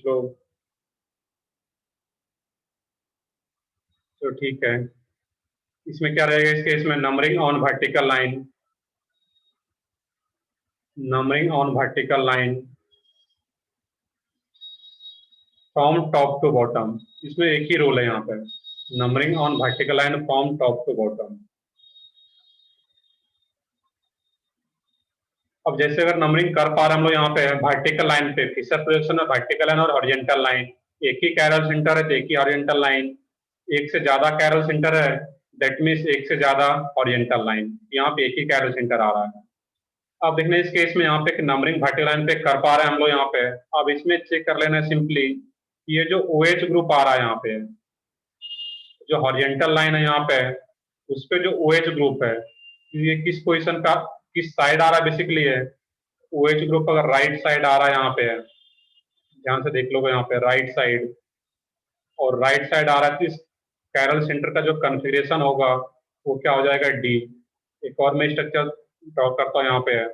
चलो, तो ठीक है। इसमें क्या रहेगा, इस केस में numbering on vertical line, numbering on vertical line from top to bottom. इसमें एक ही रूल है यहाँ पे, numbering on vertical line from top to bottom. अब जैसे अगर नंबरिंग कर पा रहे हम लोग यहाँ पे वर्टिकल लाइन पे, फिशर प्रोजेक्शन में वर्टिकल लाइन और हॉरिजॉन्टल लाइन, एक ही कैरल सेंटर है तो एक ही हॉरिजॉन्टल लाइन, एक से ज्यादा कैरल सेंटर है दैट मीन्स एक से ज्यादा हॉरिजॉन्टल लाइन, यहाँ पे एक ही कैरल सेंटर आ रहा है। अब देखना इस केस में यहाँ पे नंबरिंग वर्टिकल लाइन पे कर पा रहे हैं हम लोग यहाँ पे। अब इसमें चेक कर लेना सिंपली, ये जो OH ग्रुप आ रहा है यहाँ पे, जो हॉरिजॉन्टल लाइन है यहाँ पे, उस पे जो OH ग्रुप है ये किस पोजीशन का, किस साइड आ रहा है बेसिकली है। OH ग्रुप अगर राइट साइड आ रहा है यहाँ पे, ध्यान से देख लो यहाँ पे राइट साइड, और राइट साइड आ रहा है तो इस कैरल सेंटर का जो कन्फिगरेशन होगा वो क्या हो जाएगा, डी। एक और मैं स्ट्रक्चर ड्रॉ करता हूँ यहाँ पे,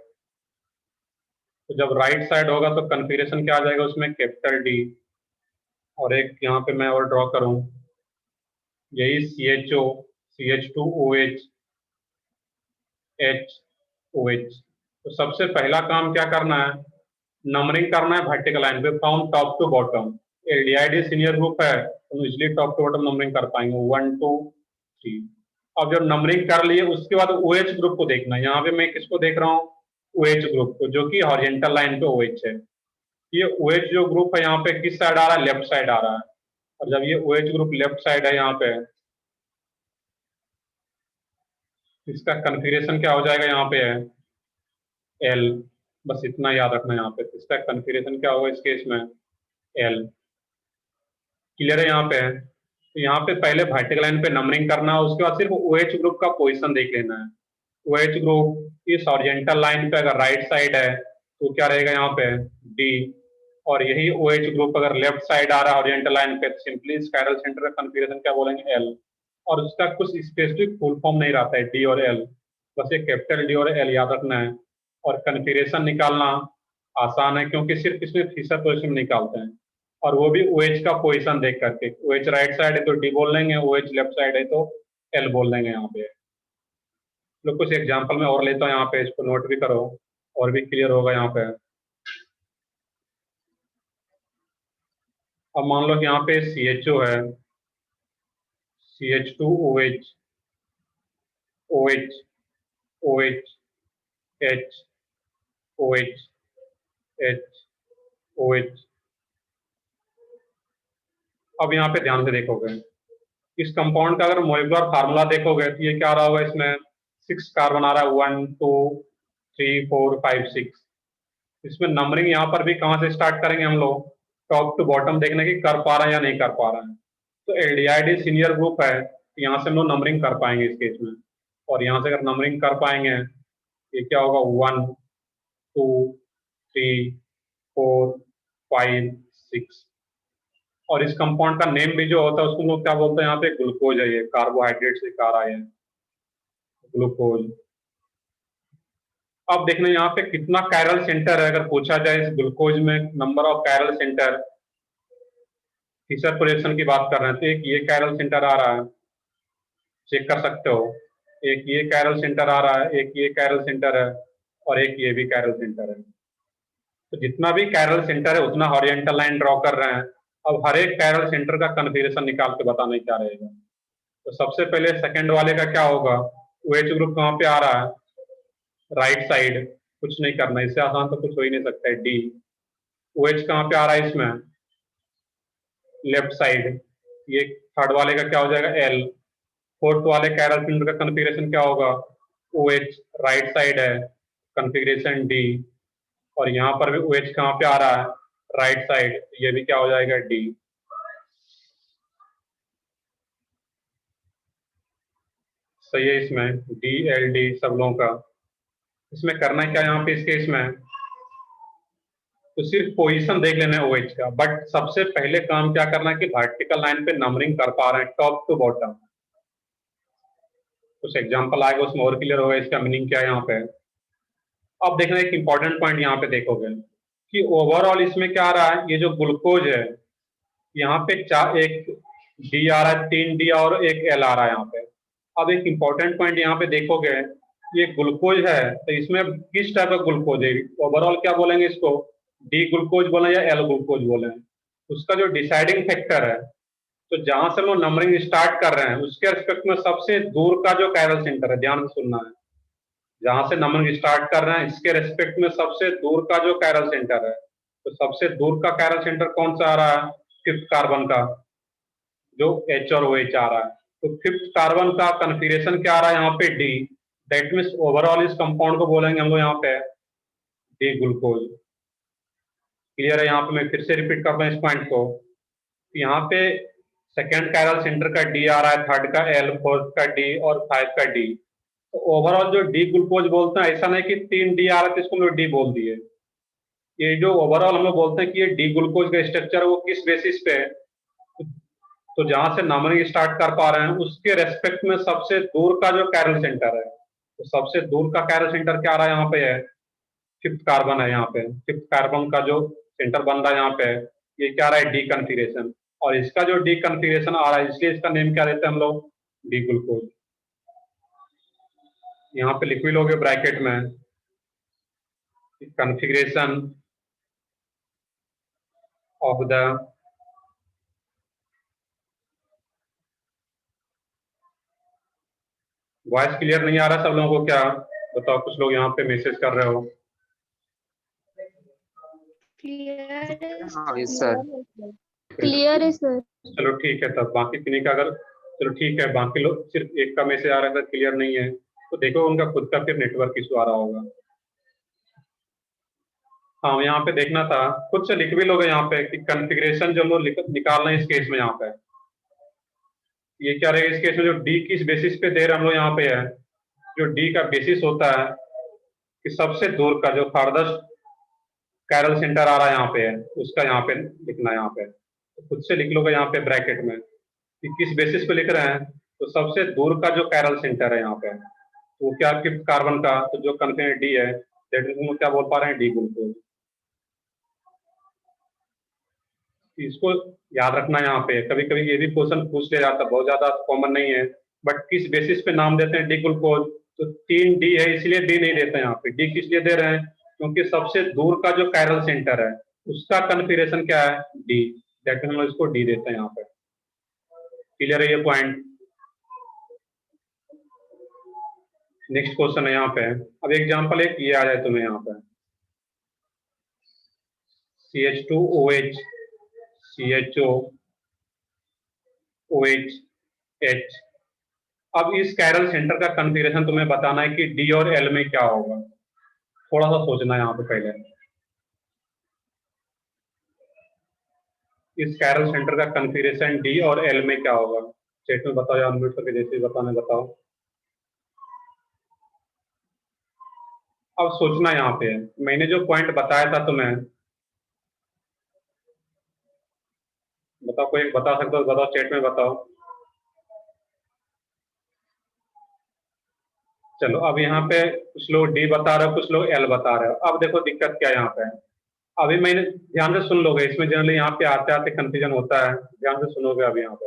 तो जब राइट साइड होगा तो कन्फिगरेशन क्या आ जाएगा उसमें, कैपिटल डी। और एक यहाँ पे मैं और ड्रॉ करूँ, यही CHO, CH2OH, HOH। तो सबसे पहला काम क्या करना है, नंबरिंग करना है वर्टिकल लाइन पे from top to bottom. LDID senior group है तो easily top to bottom numbering कर पाएंगे, 1 2 3। अब जब नंबरिंग कर लिए उसके बाद OH ग्रुप को देखना है। यहाँ पे मैं किसको देख रहा हूँ, OH ग्रुप को, जो कि हॉरिजॉन्टल लाइन पे OH है। ये OH जो ग्रुप है यहाँ पे किस साइड आ रहा है, लेफ्ट साइड आ रहा है। और जब ये OH ग्रुप लेफ्ट साइड है यहाँ पे, इसका कन्फिगरेशन क्या हो जाएगा यहाँ पे है एल। बस इतना याद रखना यहाँ पे, इसका कन्फिगरेशन क्या होगा इस केस में, एल। क्लियर है यहाँ पे। तो यहाँ पे पहले वर्टिकल लाइन पे नंबरिंग करना है, उसके बाद सिर्फ OH ग्रुप का पोजीशन देख लेना है। OH ग्रुप इस हॉरिजॉन्टल लाइन पे अगर राइट साइड है तो क्या रहेगा यहाँ पे, डी। और यही OH ग्रुप अगर लेफ्ट साइड आ रहा है हॉरिजॉन्टल लाइन पे, सिंपली स्पाइरल सेंटर का कन्फिगरेशन क्या बोलेंगे, एल। और उसका कुछ स्पेसिफिक फुल फॉर्म नहीं रहता है डी और एल, बस ये कैपिटल डी और एल याद रखना है। और कन्फिगरेशन निकालना आसान है क्योंकि सिर्फ इसमें फिशर पोजिशन निकालते हैं, और वो भी OH का पोजीशन देख करके। OH राइट साइड है तो डी बोल लेंगे, OH लेफ्ट साइड है तो एल बोल देंगे यहाँ पे। लोग कुछ एग्जांपल में और लेता हूँ यहाँ पे, इसको नोट भी करो और भी क्लियर होगा यहाँ पे। अब मान लो कि यहाँ पे CHO है, CH2OH, OH, OH, H, OH, H, OH। अब यहाँ पे ध्यान से देखोगे इस कंपाउंड का अगर मॉलिक्यूलर फार्मूला देखोगे तो ये क्या रहा होगा, इसमें 6 कार्बन आ रहा है, 1 2 3 4 5 6। इसमें नंबरिंग यहाँ पर भी कहाँ से स्टार्ट करेंगे हम लोग, टॉप टू बॉटम देखने की कर पा रहा है या नहीं कर पा रहा है। तो एलडीआईडी सीनियर ग्रुप है तो यहाँ से हम लोग नंबरिंग कर पाएंगे इस केस में। और यहाँ से अगर नंबरिंग कर पाएंगे ये क्या होगा, 1 2 3 4 5 6। और इस कंपाउंड का नेम भी जो होता है उसको लोग क्या बोलते हैं, यहाँ पे ग्लूकोज है, ये कार्बोहाइड्रेट से आ रहा है ग्लूकोज। अब देखना यहाँ पे कितना कैरल सेंटर है, अगर पूछा जाए इस ग्लूकोज में number of chiral centre, Fischer projection की बात कर रहे हैं तो एक ये कैरल सेंटर आ रहा है, चेक कर सकते हो। एक ये कैरल सेंटर आ रहा है, एक ये कैरल सेंटर है, और एक ये भी कैरल सेंटर है। तो जितना भी कैरल सेंटर है उतना हॉरिजॉन्टल लाइन ड्रॉ कर रहे हैं। अब हर एक कैरल सेंटर का कन्फिगरेशन निकाल के बताना क्या रहेगा। तो सबसे पहले सेकंड वाले का क्या होगा, OH ग्रुप कहाँ पे आ रहा है, राइट साइड, कुछ नहीं करना, इससे आसान तो कुछ हो ही नहीं सकता है, डी। OH कहाँ पे आ रहा है इसमें, लेफ्ट साइड, ये थर्ड वाले का क्या हो जाएगा, एल। फोर्थ वाले कैरल सेंटर का कन्फिगरेशन क्या होगा, OH राइट साइड है, कन्फिगरेशन डी। और यहाँ पर भी OH कहाँ पे आ रहा है, राइट साइड, ये भी क्या हो जाएगा, डी। सही है, इसमें डी एल डी सब लोगों का। इसमें करना क्या यहाँ पे इस केस में, तो सिर्फ पोजीशन देख लेना है OH का, बट सबसे पहले काम क्या करना है कि वर्टिकल लाइन पे नंबरिंग कर पा रहे हैं टॉप टू बॉटम। कुछ एग्जांपल आएगा उसमें और क्लियर होगा इसका मीनिंग क्या है यहाँ पे। अब देखना एक इंपॉर्टेंट पॉइंट यहाँ पे देखोगे, कि ओवरऑल इसमें क्या आ रहा है, ये जो ग्लूकोज है यहाँ पे एक डी आ रहा है, 3 डी और एक एल आ रहा है यहाँ पे। अब एक इंपॉर्टेंट पॉइंट यहाँ पे देखोगे, ये ग्लूकोज है तो इसमें किस टाइप का ग्लूकोज है, ओवरऑल क्या बोलेंगे इसको, डी ग्लूकोज बोले या एल ग्लूकोज बोले, उसका जो डिसाइडिंग फैक्टर है, तो जहां से हम लोग नंबरिंग स्टार्ट कर रहे हैं उसके रिस्पेक्ट में सबसे दूर का जो कैरल सेंटर है, ध्यान से सुनना है, जहां से नंबरिंग स्टार्ट कर रहे हैं इसके रेस्पेक्ट में सबसे दूर का जो कैरल सेंटर है, तो सबसे दूर का कैरल सेंटर कौन सा आ रहा है, फिफ्थ कार्बन का, जो एच और ओ एच आ रहा है। तो फिफ्थ कार्बन का कन्फिग्रेशन क्या आ रहा है यहाँ पे, डी। दैट मीन्स ओवरऑल इस कंपाउंड को बोलेंगे हम लोग यहाँ पे डी ग्लूकोज। क्लियर है? यहाँ पे मैं फिर से रिपीट करता हूँ इस पॉइंट को, यहाँ पे सेकेंड कैरल सेंटर का डी आ रहा है, थर्ड का एल, फोर्थ का डी और फाइव का डी। तो ओवरऑल जो डी ग्लूकोज बोलते हैं, ऐसा नहीं कि 3 डी आ रहा है इसको हम लोग डी बोल दिए। ये जो ओवरऑल हम लोग बोलते हैं कि ये डी ग्लूकोज का स्ट्रक्चर वो किस बेसिस पे है, तो जहां से नंबरिंग स्टार्ट कर पा रहे हैं उसके रेस्पेक्ट में सबसे दूर का जो कैरल सेंटर है, तो सबसे दूर का कैरल सेंटर क्या आ रहा है यहाँ पे है, फिफ्थ कार्बन है। यहाँ पे फिफ्थ कार्बन का जो सेंटर बन रहा है यहाँ पे, ये क्या आ रहा है, डी कन्फिग्रेशन। और इसका जो डी कन्फिग्रेशन आ रहा है इसलिए इसका नेम क्या देते हैं हम लोग, डी ग्लूकोज। यहाँ पे लिख भी लोगे ब्रैकेट में, configuration of the voice clear नहीं आ रहा सब लोगों को क्या, बताओ, कुछ लोग यहाँ पे मैसेज कर रहे हो। क्लियर है सर। चलो ठीक है, तब बाकी किन्हीं का अगर, चलो ठीक है, बाकी लोग सिर्फ एक का मैसेज आ रहा है क्लियर नहीं है, तो देखो उनका खुद का फिर नेटवर्क इशू आ रहा होगा। हाँ, यहाँ पे देखना था, खुद से लिख भी लोगे यहाँ पे कि कॉन्फ़िगरेशन जो लोग निकालना है इस केस में। यहाँ पे ये क्या रहेगा इस केस में, जो डी किस बेसिस पे दे रहे हम लोग यहाँ पे है, जो डी का बेसिस होता है कि सबसे दूर का जो फारदर्स्ट कैरल सेंटर आ रहा है यहाँ पे है, उसका यहाँ पे लिखना है। यहाँ पे तो खुद से लिख लोगे यहाँ पे ब्रैकेट में कि किस बेसिस पे लिख रहे हैं, तो सबसे दूर का जो कैरल सेंटर है यहाँ पे, तो वो क्या, फिफ्थ कार्बन का, तो जो कन्फिग्रेशन डी है, दैट मींस हम क्या बोल पा रहे हैं, डी ग्लूकोज। इसको याद रखना। यहाँ पे कभी कभी ये भी क्वेश्चन पूछ लिया जाता है, बहुत ज्यादा कॉमन नहीं है, बट किस बेसिस पे नाम देते हैं डी ग्लूकोज, तो 3 डी है इसलिए डी नहीं देते हैं यहाँ पे। डी किस लिए दे रहे हैं, क्योंकि सबसे दूर का जो कैरल सेंटर है उसका कन्फिग्रेशन क्या है, डी, दैट हम लोग इसको डी देते हैं यहाँ पे। क्लियर है ये पॉइंट? नेक्स्ट क्वेश्चन है यहाँ पे, अब एग्जाम्पल एक ये आ जाए तुम्हें यहाँ पे, CH2OH CHO OH H। अब इस कैरल सेंटर का कन्फिग्रेशन तुम्हें बताना है कि डी और एल में क्या होगा। थोड़ा सा सोचना है यहाँ पे पहले, इस कैरल सेंटर का कन्फिग्रेशन डी और एल में क्या होगा, चैट में बताओ या अनम्यूट करके जैसे बताना बताओ। अब सोचना यहाँ पे, मैंने जो पॉइंट बताया था तुम्हें, बताओ, कोई बता सकता हो बताओ, चैट में बताओ। चलो, अब यहाँ पे कुछ लोग डी बता रहे हो, कुछ लोग एल बता रहे हो। अब देखो दिक्कत क्या है यहाँ पे, अभी मैंने, ध्यान से सुन लोगे, इसमें जनरली यहाँ पे आते आते कंफ्यूजन होता है, ध्यान से सुनोगे। अभी यहाँ पे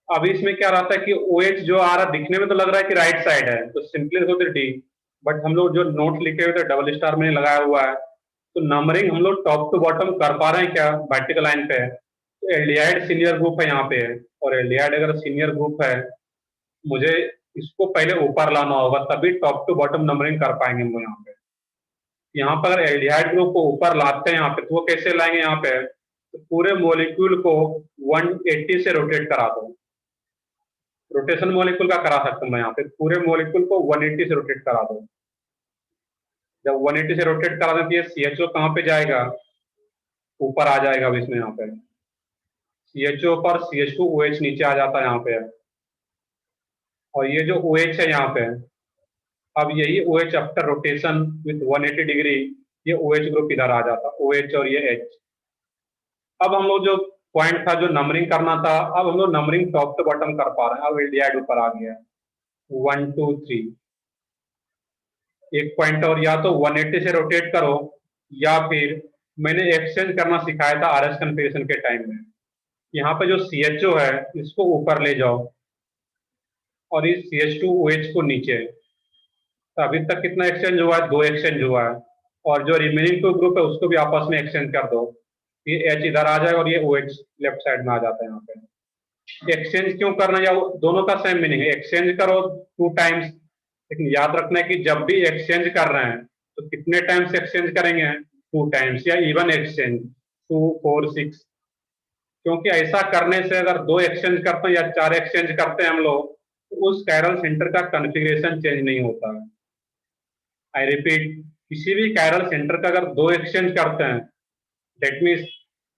अभी इसमें क्या रहता है कि OH जो आ रहा है दिखने में तो लग रहा है कि राइट साइड है, तो सिंपली देखो तो डी, बट हम लोग जो नोट लिखे हुए थे डबल स्टार में लगाया हुआ है, तो नंबरिंग हम लोग टॉप टू बॉटम कर पा रहे हैं क्या, वर्टिकल लाइन पे है, तो एल्डिहाइड सीनियर ग्रुप है यहाँ पे है, और एल्डिहाइड अगर सीनियर ग्रुप है, मुझे इसको पहले ऊपर लाना होगा, तभी टॉप टू बॉटम नंबरिंग कर पाएंगे हम लोग यहाँ पे। यहाँ पर अगर एल्डिहाइड ग्रुप को ऊपर लाते हैं यहाँ पे, तो वो कैसे लाएंगे यहाँ पे, तो पूरे मॉलिक्यूल को 180 से रोटेट करा दो। रोटेशन मॉलिक्यूल का करा सकता हूँ मैं यहाँ पे, पूरे मॉलिक्यूल को 180 से रोटेट करा दो। जब 180 से रोटेट करा दें तो ये CHO कहाँ पे जाएगा, ऊपर आ जाएगा। अब इसमें यहाँ पे CHO पर CH2OH नीचे आ जाता है यहाँ पे, और ये जो OH है यहाँ पे, अब यही OH after rotation with 180 degree, ये OH ग्रुप इधर आ जाता, OH और ये H। अब हम लोग जो पॉइंट था जो नंबरिंग करना था, अब हम लोग नंबरिंग टॉप टू बॉटम कर पा रहे हैं। अब एल्डिहाइड ऊपर आ गया 1 2 3, एक पॉइंट और, या तो 180 से रोटेट करो या फिर मैंने एक्सचेंज करना सिखाया था RS कन्फिगरेशन के टाइम में। यहाँ पे जो CHO है इसको ऊपर ले जाओ और इस CH2OH को नीचे। तो अभी तक कितना एक्सचेंज हुआ है? 2 एक्सचेंज हुआ है। और जो रिमेनिंग 2 ग्रुप है उसको भी आपस में एक्सचेंज कर दो। ये H इधर आ जाएगा और ये OH लेफ्ट साइड में आ जाता है। यहाँ पे एक्सचेंज क्यों करना, या दोनों का सेम मीनिंग है, एक्सचेंज करो 2 टाइम्स, लेकिन याद रखना है कि जब भी एक्सचेंज कर रहे हैं तो कितने टाइम्स एक्सचेंज करेंगे? 2 टाइम्स, या इवन एक्सचेंज 2, 4, 6। क्योंकि ऐसा करने से अगर 2 एक्सचेंज करते हैं या 4 एक्सचेंज करते हैं हम लोग, तो उस कैरल सेंटर का कॉन्फ़िगरेशन चेंज नहीं होता है। आई रिपीट, किसी भी कैरल सेंटर का अगर 2 एक्सचेंज करते हैं, दैट मीन्स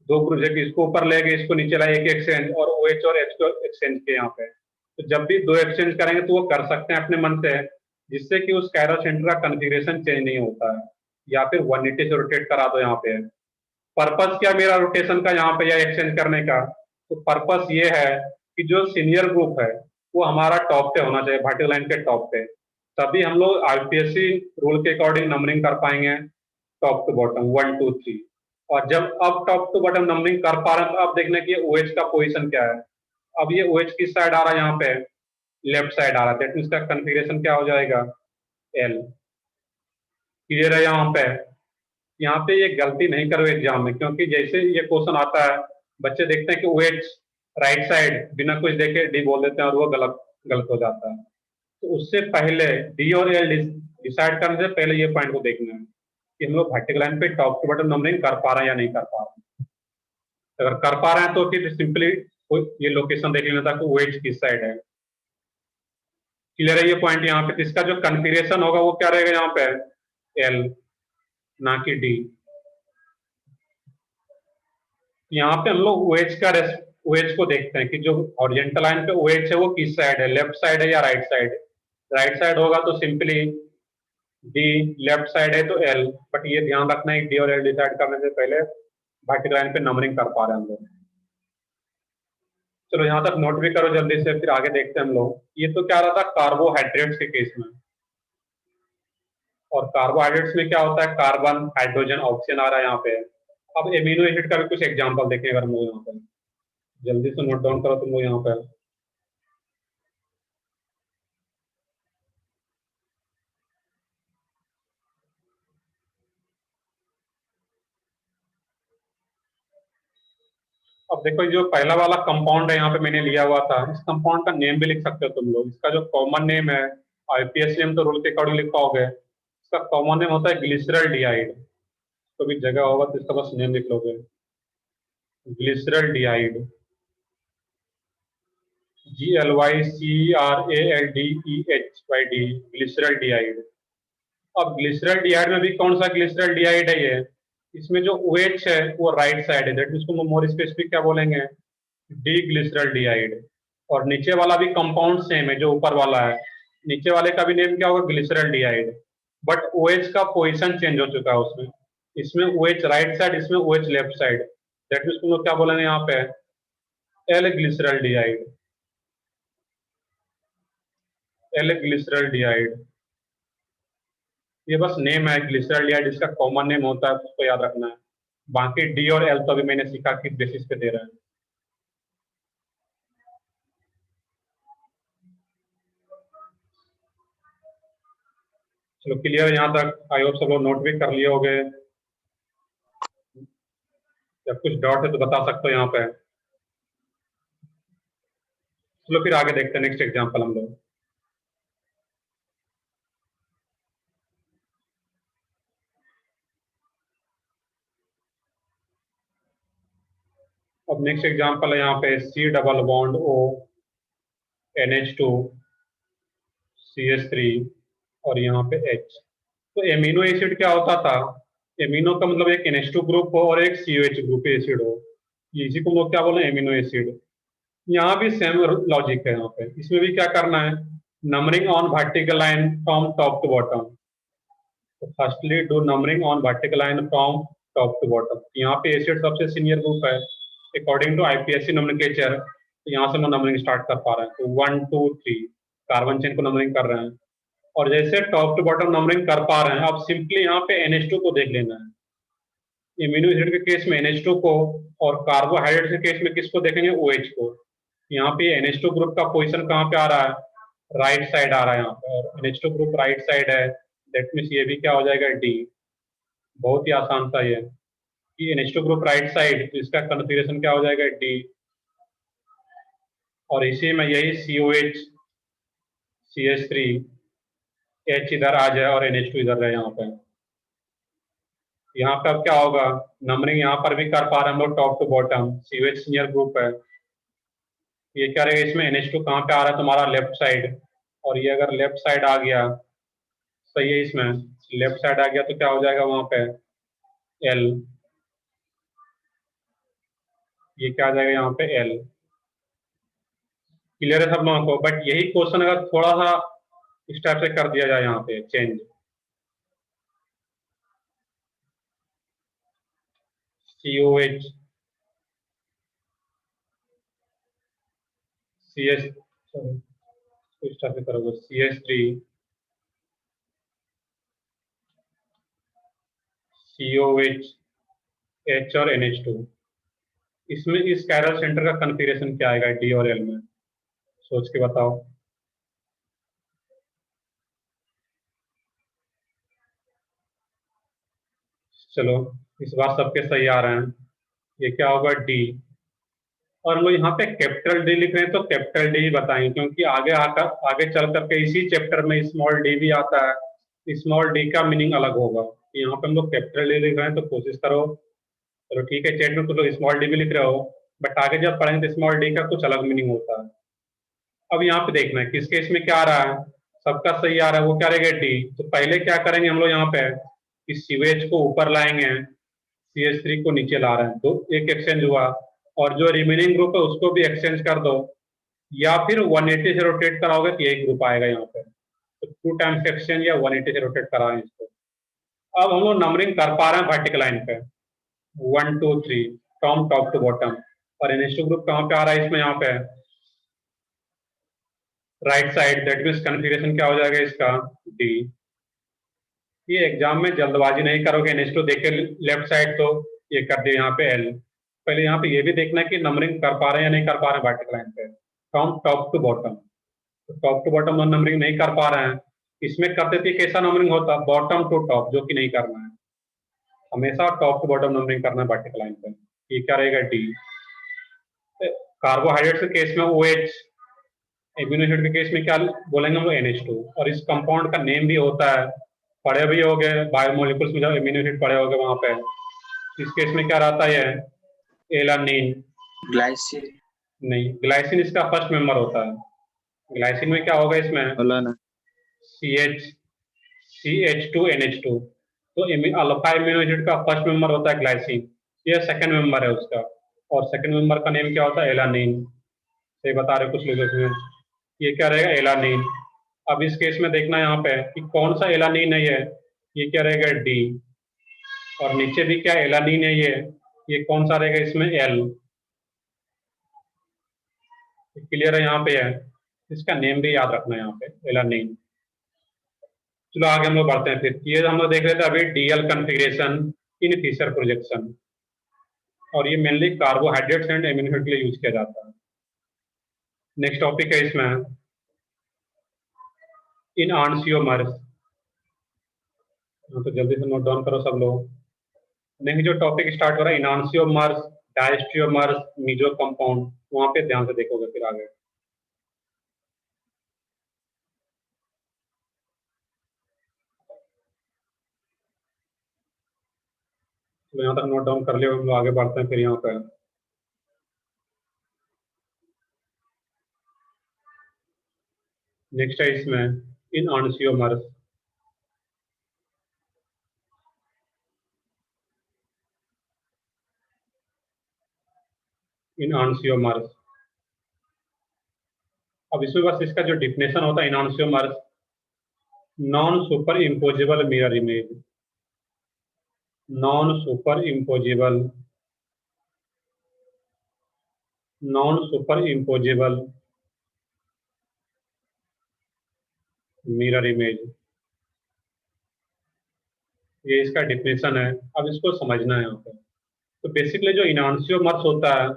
2 ग्रुप, जैसे इसको ऊपर ले गए इसको नीचे लाए, एक एक्सचेंज, और OH और H को एक्सचेंज के यहाँ पे, तो जब भी 2 एक्सचेंज करेंगे तो वो कर सकते हैं अपने मन से, जिससे कि उस कैरल सेंटर का कॉन्फ़िगरेशन चेंज नहीं होता है। या फिर 180 से रोटेट करा दो। यहाँ पे पर्पस क्या मेरा रोटेशन का यहाँ पे या एक्सचेंज करने का? तो पर्पस ये है कि जो सीनियर ग्रुप है वो हमारा टॉप पे होना चाहिए, वर्टिकल लाइन के टॉप पे, तभी हम लोग IPSC रूल के अकॉर्डिंग नंबरिंग कर पाएंगे टॉप टू बॉटम 1, 2, 3। और जब अब टॉप टू बॉटम नंबरिंग कर पा रहे हैं तो अब देखना कि OH का पोजीशन क्या है। अब ये OH किस साइड आ रहा है? यहाँ पे लेफ्ट साइड आ रहा है, दैट मीन्स का कन्फिगरेशन क्या हो जाएगा? L। क्लियर है? यहाँ पे ये गलती नहीं करो एग्जाम में, क्योंकि जैसे ये क्वेश्चन आता है बच्चे देखते हैं कि OH राइट साइड, बिना कुछ देखे D बोल देते हैं और वो गलत गलत हो जाता है। तो उससे पहले D और L डिसाइड करने से पहले ये पॉइंट को देखना है कि हम लोग वर्टिकल लाइन पे टॉप टू बॉटम नंबरिंग कर पा रहे हैं या नहीं कर पा रहे हैं। अगर कर पा रहे हैं तो फिर सिंपली ये लोकेशन देख लेना था कि OH किस साइड है। क्लियर है ये पॉइंट? यहाँ पे इसका जो कन्फिगरेशन होगा वो क्या रहेगा? यहाँ पे L, ना कि D। यहाँ पे हम लोग OH को देखते हैं कि जो हॉरिजॉन्टल लाइन पे OH है वो किस साइड है, लेफ्ट साइड है या राइट साइड? राइट साइड होगा तो सिंपली D, लेफ्ट साइड है तो L। बट ये ध्यान रखना है D और L डिसाइड करने से पहले वर्टिकल लाइन पे नंबरिंग कर पा रहे हैं हम लोग। चलो यहाँ तक नोट भी करो जल्दी से, फिर आगे देखते हैं हम लोग। ये तो क्या रहा था कार्बोहाइड्रेट्स के केस में, और कार्बोहाइड्रेट्स में क्या होता है? कार्बन, हाइड्रोजन, ऑक्सीजन आ रहा है यहाँ पे। अब एमिनो एसिड का भी कुछ एग्जाम्पल देखें अगर हम लोग यहाँ पे, जल्दी से नोट डाउन करो तुम लोग यहाँ पे। अब देखो जो पहला वाला कंपाउंड है यहाँ पे मैंने लिया हुआ था, इस कंपाउंड का नेम भी लिख सकते हो तुम लोग। इसका जो कॉमन नेम है, IPSC नेम तो रूल के अकॉर्डिंग लिख पाओगे, इसका कॉमन नेम होता है ग्लिसरल डिहाइड। तो भी जगह होगा तो इसका बस नेम लिख लोगे, ग्लिसरल डिहाइड, GLYCRALDEHYD, ग्लिसरल डिहाइड। अब ग्लिसरल डिहाइड में भी कौन सा ग्लिसरल डिहाइड है ये? इसमें जो OH है वो राइट साइड है, दैट इसको मोर स्पेसिफिक क्या बोलेंगे? D glyceraldehyde. और नीचे वाला भी कंपाउंड सेम है जो ऊपर वाला है, नीचे वाले का भी नेम क्या होगा? Glyceraldehyde. बट OH का पोजीशन चेंज हो चुका है उसमें, इसमें OH राइट साइड, इसमें OH left side, that means तुम लोग क्या बोलेंगे यहाँ पे? L glyceraldehyde, L glyceraldehyde. ये बस नेम है ग्लिसरल डिहाइड, इसका कॉमन नेम होता है, उसको याद रखना है। बाकी D और L तो अभी मैंने सीखा किस बेसिस पे दे रहा है। चलो क्लियर है यहाँ तक? आई होप सब लोग नोट भी कर लिए होंगे। जब कुछ डाउट है तो बता सकते हो यहाँ पे। चलो फिर आगे देखते हैं नेक्स्ट एग्जांपल हम लोग। अब नेक्स्ट एग्जांपल है यहाँ पे C double bond O NH2 CH3 और यहाँ पे H। तो एमिनो एसिड क्या होता था? एमिनो का मतलब एक NH2 ग्रुप हो और एक COH ग्रुप एसिड हो, इसी को हम लोग क्या बोले? Amino acid. यहाँ भी सेम लॉजिक है। यहाँ पे इसमें भी क्या करना है? Numbering on vertical line from top to bottom. तो firstly do numbering on vertical line from top to bottom. यहाँ पे एसिड सबसे सीनियर ग्रुप है अकॉर्डिंग टू IPSC नोमेनक्लेचर, तो यहाँ से हम नंबरिंग स्टार्ट कर पा रहे हैं। तो 1, 2, 3 कार्बन चेन को नंबरिंग कर रहे हैं, और जैसे टॉप टू बॉटम नंबरिंग कर पा रहे हैं, अब सिंपली यहाँ पे NH2 को देख लेना है। इम्यूनो एसिड के केस में NH2 को, और कार्बोहाइड्रेट के केस में किसको देखेंगे, OH को। यहाँ पे NH2 ग्रुप का पोजीशन कहाँ पे आ रहा है, राइट साइड आ रहा है यहाँ पे, और NH2 ग्रुप राइट साइड है, दैट मीन्स ये भी क्या हो जाएगा, D। बहुत ही आसान सा ये कि NH2 ग्रुप राइट साइड, तो इसका कॉन्फ़िगरेशन क्या हो जाएगा, D। और इसी में यही COH CH3 H इधर आ जाए और NH2 इधर रहे यहाँ पे। यहाँ पे अब क्या होगा, नंबरिंग यहाँ पर भी कर पा रहे हैं हम लोग top to bottom. COH senior group है, ये क्या रहेगा, इसमें NH2 कहाँ पे आ रहा है तुम्हारा, लेफ्ट साइड, और ये अगर लेफ्ट साइड आ गया, सही है, इसमें लेफ्ट साइड आ गया तो क्या हो जाएगा वहां पे, L। ये क्या आ जाएगा यहाँ पे, L। क्लियर है सब लोगों को। बट यही क्वेश्चन अगर थोड़ा सा इस टाइप से कर दिया जाए, यहाँ पे चेंज, COH CS, इस टाइप से करोगे, CH3 COH H और NH2, इसमें इस कैरल सेंटर का कॉन्फ़िगरेशन क्या आएगा D और L में, सोच के बताओ। चलो इस बार सबके सही आ रहे हैं, ये क्या होगा, D। और हम लोग यहाँ पे कैपिटल डी लिख रहे हैं तो कैपिटल डी ही बताएंगे, क्योंकि आगे आकर, आगे चल करके इसी चैप्टर में स्मॉल डी भी आता है, स्मॉल डी का मीनिंग अलग होगा। यहाँ पे हम लोग कैपिटल डी लिख रहे हैं तो कोशिश करो, चलो ठीक है, चैट में कुछ लोग स्मॉल डी भी लिख रहे हो, बट आगे जब पढ़ेंगे तो स्मॉल डी का कुछ अलग मीनिंग होता है। अब यहाँ पे देखना है किस केस में क्या आ रहा है, सबका सही आ रहा है, वो क्या रहेगा, डी। तो पहले क्या करेंगे हम लोग यहाँ पे, कि सीवेज को ऊपर लाएंगे, CH3 को नीचे ला रहे हैं, तो एक एक्सचेंज हुआ, और जो रिमेनिंग ग्रुप है उसको भी एक्सचेंज कर दो, या फिर 180 से रोटेट कराओगे तो यही ग्रुप आएगा यहाँ पे, तो 2 टाइम्स एक्सचेंज या 180 से रोटेट कराएं इसको। अब हम लोग नंबरिंग कर पा रहे हैं वर्टिकल लाइन पे, 1 2 3 फ्रॉम टॉप टू बॉटम, और NH2 ग्रुप कहाँ पे आ रहा है, इसमें यहाँ पे right side, that means configuration क्या हो जाएगा इसका, D। ये एग्जाम में जल्दबाजी नहीं करोगे, NH2 देखे लेफ्ट साइड तो ये कर दिया यहाँ पे L। पहले यहाँ पे ये भी देखना है कि नंबरिंग कर पा रहे हैं या नहीं कर पा रहे हैं वर्टिकल लाइन पे, फ्रॉम टॉप टू बॉटम। तो टॉप टू बॉटम नंबरिंग नहीं कर पा रहे हैं, इसमें करते थे कैसा नंबरिंग होता, बॉटम टू टॉप, जो कि नहीं करना है, हमेशा टॉप टू बॉटम नंबरिंग करना है वर्टिकल लाइन पे। ये क्या रहेगा, D। कार्बोहाइड्रेट के केस में OH, इम्यूनो एसिड के केस में क्या बोलेंगे हम लोग, NH2। और इस कंपाउंड का नेम भी होता है, पढ़े भी होगे बायोमोलिकुल्स में, जब इम्यूनो एसिड पढ़े होगे वहां पे, इस केस में क्या रहता है, एलानिन। ग्लाइसिन। नहीं, ग्लाइसिन इसका फर्स्ट मेंबर होता है। ग्लाइसिन में क्या होगा, इसमें CH CH2NH2, तो अल्फा इम्यूनो एसिड का फर्स्ट मेंबर होता है ग्लाइसिन, ये सेकंड मेंबर है उसका, और सेकंड मेंबर का नेम क्या होता है, एलानिन। सही बता रहे कुछ लोग इसमें, ये क्या रहेगा, एलानिन। अब इस केस में देखना यहाँ पे कि कौन सा एलानिन है ये क्या रहेगा, D। और नीचे भी क्या एलानिन है, ये कौन सा रहेगा इसमें, L। क्लियर है यहाँ पे है, इसका नेम भी याद रखना है यहाँ पे, एलानिन। चलो आगे हम लोग बढ़ते हैं, फिर ये हम लोग देख रहे थे अभी DL कॉन्फ़िगरेशन इन फिशर प्रोजेक्शन, और ये mainly carbohydrates and amino acid के लिए यूज किया जाता है। नेक्स्ट टॉपिक है इसमें इन आंसियोमर्स, तो जल्दी से नोट डाउन करो सब लोग। नेक्स्ट जो टॉपिक स्टार्ट हो रहा है, इनांसियोमर्स, डायस्ट्रियोमर्स, मीजो कंपाउंड, वहां पे ध्यान से देखोगे फिर आगे। तो यहाँ तक नोट डाउन कर लियो, हम लोग आगे बढ़ते हैं फिर यहाँ पे। नेक्स्ट है इसमें इन आंसियोमर्स, इन आंसियोमर्स। अब इसमें बस इसका जो डिफिनेशन होता है, enantiomers, non superimposable mirror image, non superimposable, non superimposable mirror image. ये इसका डिफिनेशन है, अब इसको समझना है यहाँ पे। तो बेसिकली जो इनांशियोमर्स होता है,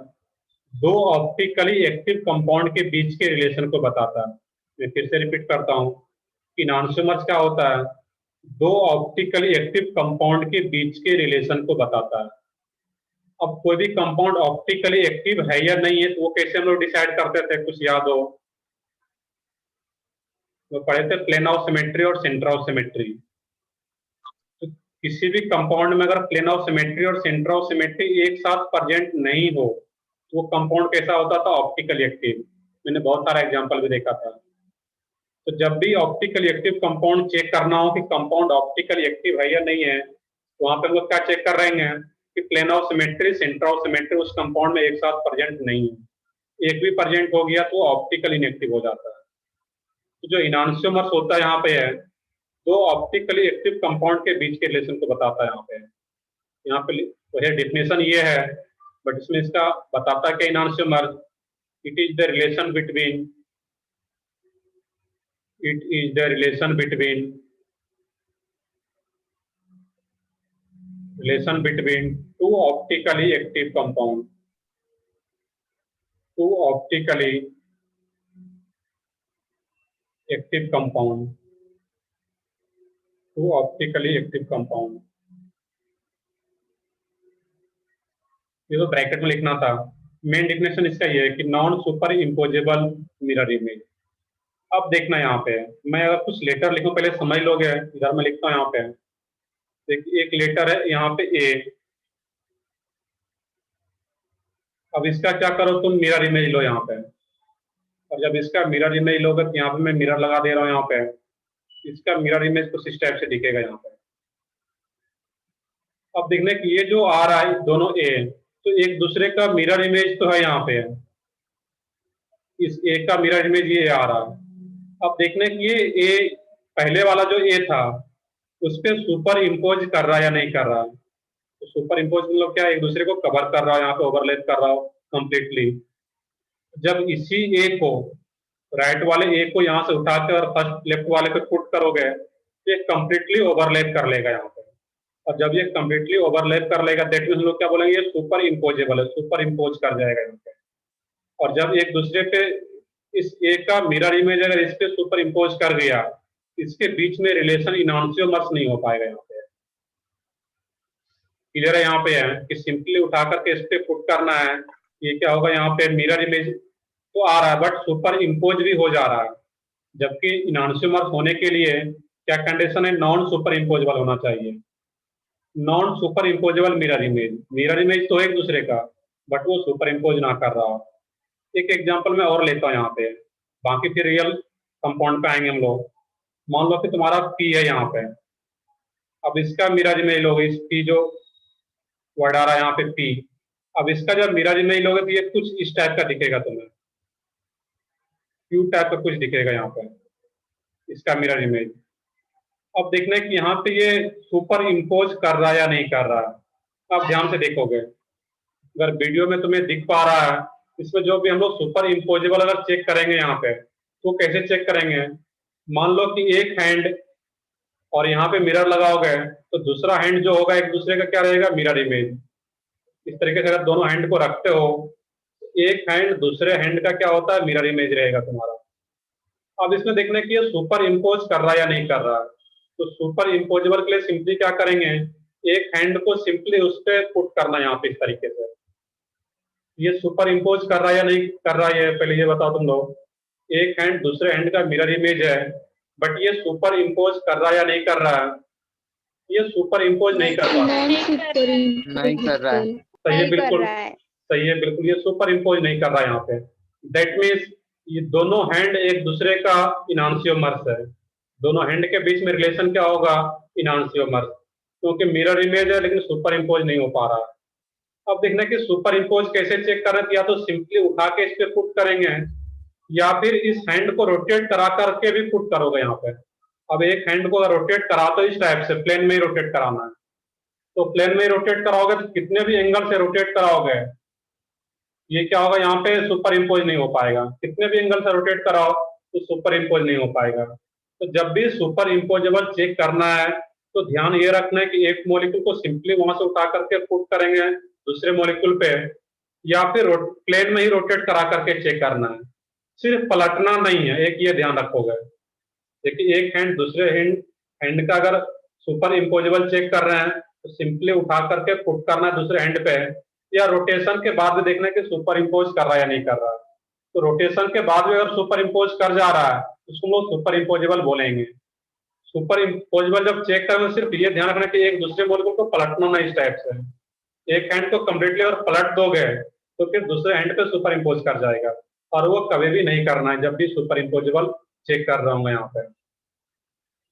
दो ऑप्टिकली एक्टिव कंपाउंड के बीच के रिलेशन को बताता है। मैं फिर से रिपीट करता हूँ, इनांशियोमर्स क्या होता है? दो ऑप्टिकली एक्टिव कंपाउंड के बीच के रिलेशन को बताता है। अब कोई भी कंपाउंड ऑप्टिकली एक्टिव है या नहीं है, तो वो कैसे हम लोग डिसाइड करते थे, कुछ याद हो? वो पढ़े थे प्लेन ऑफ सिमेट्री और सेंटर ऑफ सिमेट्री। तो किसी भी कंपाउंड में अगर प्लेन ऑफ सिमेट्री और सेंटर ऑफ सिमेट्री एक साथ प्रेजेंट नहीं हो, तो वो कंपाउंड कैसा होता था? Optically active. मैंने बहुत सारा एग्जांपल भी देखा था। तो जब भी ऑप्टिकली एक्टिव कंपाउंड चेक करना हो कि कंपाउंड ऑप्टिकली एक्टिव है या नहीं है, तो वहां पे हम लोग क्या चेक कर रहे हैं कि plane of symmetry, centre of symmetry उस कंपाउंड में एक साथ प्रेजेंट नहीं है। एक भी प्रेजेंट हो गया तो ऑप्टिकल इनएक्टिव हो जाता है। तो जो इनांशियोमर्स होता है यहाँ पे है, दो ऑप्टिकली एक्टिव कंपाउंड के बीच के रिलेशन को बताता है। यहाँ पे वही डिफिनेशन ये है, बट इसमें इसका बताता है कि enantiomer, it is the relation between two optically active compound, two optically active compound, two optically active compound। ये तो ब्रैकेट में लिखना था। मेन डिफिनेशन इसका ये है कि non superimposable mirror image. अब देखना यहाँ पे, मैं अगर कुछ लेटर लिखूं, पहले समझ लोगे। इधर मैं लिखता हूँ यहाँ पे, देखिए एक लेटर है यहाँ पे ए। अब इसका क्या करो तुम, मिरर इमेज लो यहाँ पे। और जब इसका मिरर इमेज लोगे तो यहाँ पे मैं मिरर लगा दे रहा हूँ यहाँ पे। इसका मिरर इमेज कुछ इस टाइप से दिखेगा यहाँ पे। अब देखने की ये जो आ रहा है दोनों ए, तो एक दूसरे का मिरर इमेज तो है यहाँ पे। इस ए का मिरर इमेज ये आ रहा है। अब देखने की ये ए पहले वाला जो ए था उस पर सुपर इम्पोज कर रहा है या नहीं कर रहा है। तो सुपर इम्पोज मतलब क्या, एक दूसरे को कवर कर रहा है, यहाँ पे ओवरलैप कर रहा हो कंप्लीटली। जब इसी ए को, राइट वाले ए को यहाँ से उठाकर और फर्स्ट लेफ्ट वाले पे पुट करोगे तो ये कंप्लीटली ओवरलैप कर लेगा यहाँ पे। और जब ये कंप्लीटली ओवरलैप कर लेगा, दैट मींस हम लोग क्या बोलेंगे, ये सुपर इम्पोजेबल है, सुपर इम्पोज कर जाएगा यहाँ पे। और जब एक दूसरे पे इस ए का मिरर इमेज अगर इस पे सुपर इम्पोज कर गया, इसके बीच में रिलेशन इनांशियोमर्स नहीं हो पाएगा यहाँ पे। क्लियर है? यहाँ पे है कि सिंपली उठा करके इस पे पुट करना है, ये क्या होगा, यहाँ पे मिरर इमेज तो आ रहा है बट सुपर इम्पोज भी हो जा रहा है। जबकि इनांशियोमर्स होने के लिए क्या कंडीशन है, नॉन सुपर इम्पोजेबल होना चाहिए। Non superimposable mirror image तो एक दूसरे का, बट वो सुपर इम्पोज ना कर रहा हो। एक एग्जांपल मैं और लेता हूँ यहाँ पे, बाकी फिर रियल कंपाउंड पे आएंगे हम लोग। मान लो कि तुम्हारा पी है यहाँ पे। अब इसका मिरर इमेज लोगे, इस पी जो वर्ड आ रहा है यहाँ पे पी, अब इसका जब मिरर इमेज लोगे तो ये कुछ इस टाइप का दिखेगा तुम्हें, क्यू टाइप का कुछ दिखेगा यहाँ पे इसका मिरर इमेज। अब देखना है कि यहाँ पे ये सुपर इम्पोज कर रहा है या नहीं कर रहा है। अब ध्यान से देखोगे, अगर वीडियो में तुम्हें दिख पा रहा है, इसमें जो भी हम लोग सुपर इम्पोजेबल अगर चेक करेंगे यहाँ पे, तो कैसे चेक करेंगे? मान लो कि एक हैंड और यहाँ पे मिरर लगाओगे तो दूसरा हैंड जो होगा एक दूसरे का क्या रहेगा, मिरर इमेज। इस तरीके से अगर दोनों हैंड को रखते हो, एक हैंड दूसरे हैंड का क्या होता है, मिरर इमेज रहेगा तुम्हारा। अब इसमें देखने की ये सुपर इम्पोज कर रहा है या नहीं कर रहा है। तो सुपर इम्पोजेबल के लिए सिंपली क्या करेंगे, एक हैंड को सिंपली उस पर पुट करना यहाँ पे इस तरीके से। ये सुपर इम्पोज कर रहा है या नहीं कर रहा है, पहले ये बताओ तुम लोग। एक हैंड दूसरे हैंड का मिरर इमेज है, बट ये सुपर इम्पोज कर रहा है या नहीं कर रहा है? ये सुपर इम्पोज नहीं कर रहा है। नहीं कर रहा है। सही है, बिल्कुल सही है, बिल्कुल ये सुपर इम्पोज नहीं कर रहा है यहाँ पे। दैट मीन्स ये दोनों हैंड एक दूसरे का इनांशियोमर्स है। दोनों हैंड के बीच में रिलेशन क्या होगा, इनांशियोमर्स, क्योंकि मिरर इमेज है लेकिन सुपर इम्पोज नहीं हो पा रहा है। अब देखना कि सुपर इम्पोज कैसे चेक करें, या तो सिंपली उठा के इस पे पुट करेंगे, या फिर इस हैंड को रोटेट करा करके भी पुट करोगे यहाँ पे। अब एक हैंड को रोटेट करा तो इस टाइप से प्लेन में ही रोटेट कराना है, तो प्लेन में ही रोटेट कराओगे तो कितने भी एंगल से रोटेट कराओगे ये क्या होगा, यहाँ पे सुपर इम्पोज नहीं हो पाएगा। कितने भी एंगल से रोटेट कराओ तो सुपर इम्पोज नहीं हो पाएगा। तो जब भी सुपर इम्पोजेबल चेक करना है तो ध्यान ये रखना है कि एक मॉलिक्यूल को सिंपली वहां से उठा करके पुट करेंगे दूसरे मॉलिक्यूल पे, या फिर प्लेन में ही रोटेट करा करके चेक करना है, सिर्फ पलटना नहीं है। एक ये ध्यान रखोगे, देखिए एक हैंड दूसरे हैंड का अगर सुपर इम्पोजेबल चेक कर रहे हैं तो सिंपली उठा करके पुट करना है दूसरे हैंड पे, या रोटेशन के बाद भी देखना है कि सुपर इम्पोज कर रहा है या नहीं कर रहा है। तो रोटेशन के बाद भी अगर सुपर इम्पोज कर जा रहा है तो उसको हम लोग सुपर इम्पोजेबल बोलेंगे। सुपर इम्पोजेबल जब चेक करेंगे सिर्फ ये ध्यान रखना कि एक दूसरे मॉलिक्यूल को पलटना नहीं इस टाइप से। एक हैंड को कंप्लीटली और पलट दोगे तो फिर दूसरे हैंड पे सुपर इम्पोज कर जाएगा, और वो कभी भी नहीं करना है जब भी सुपर इम्पोजेबल चेक कर रहा हूँ मैं यहाँ पे।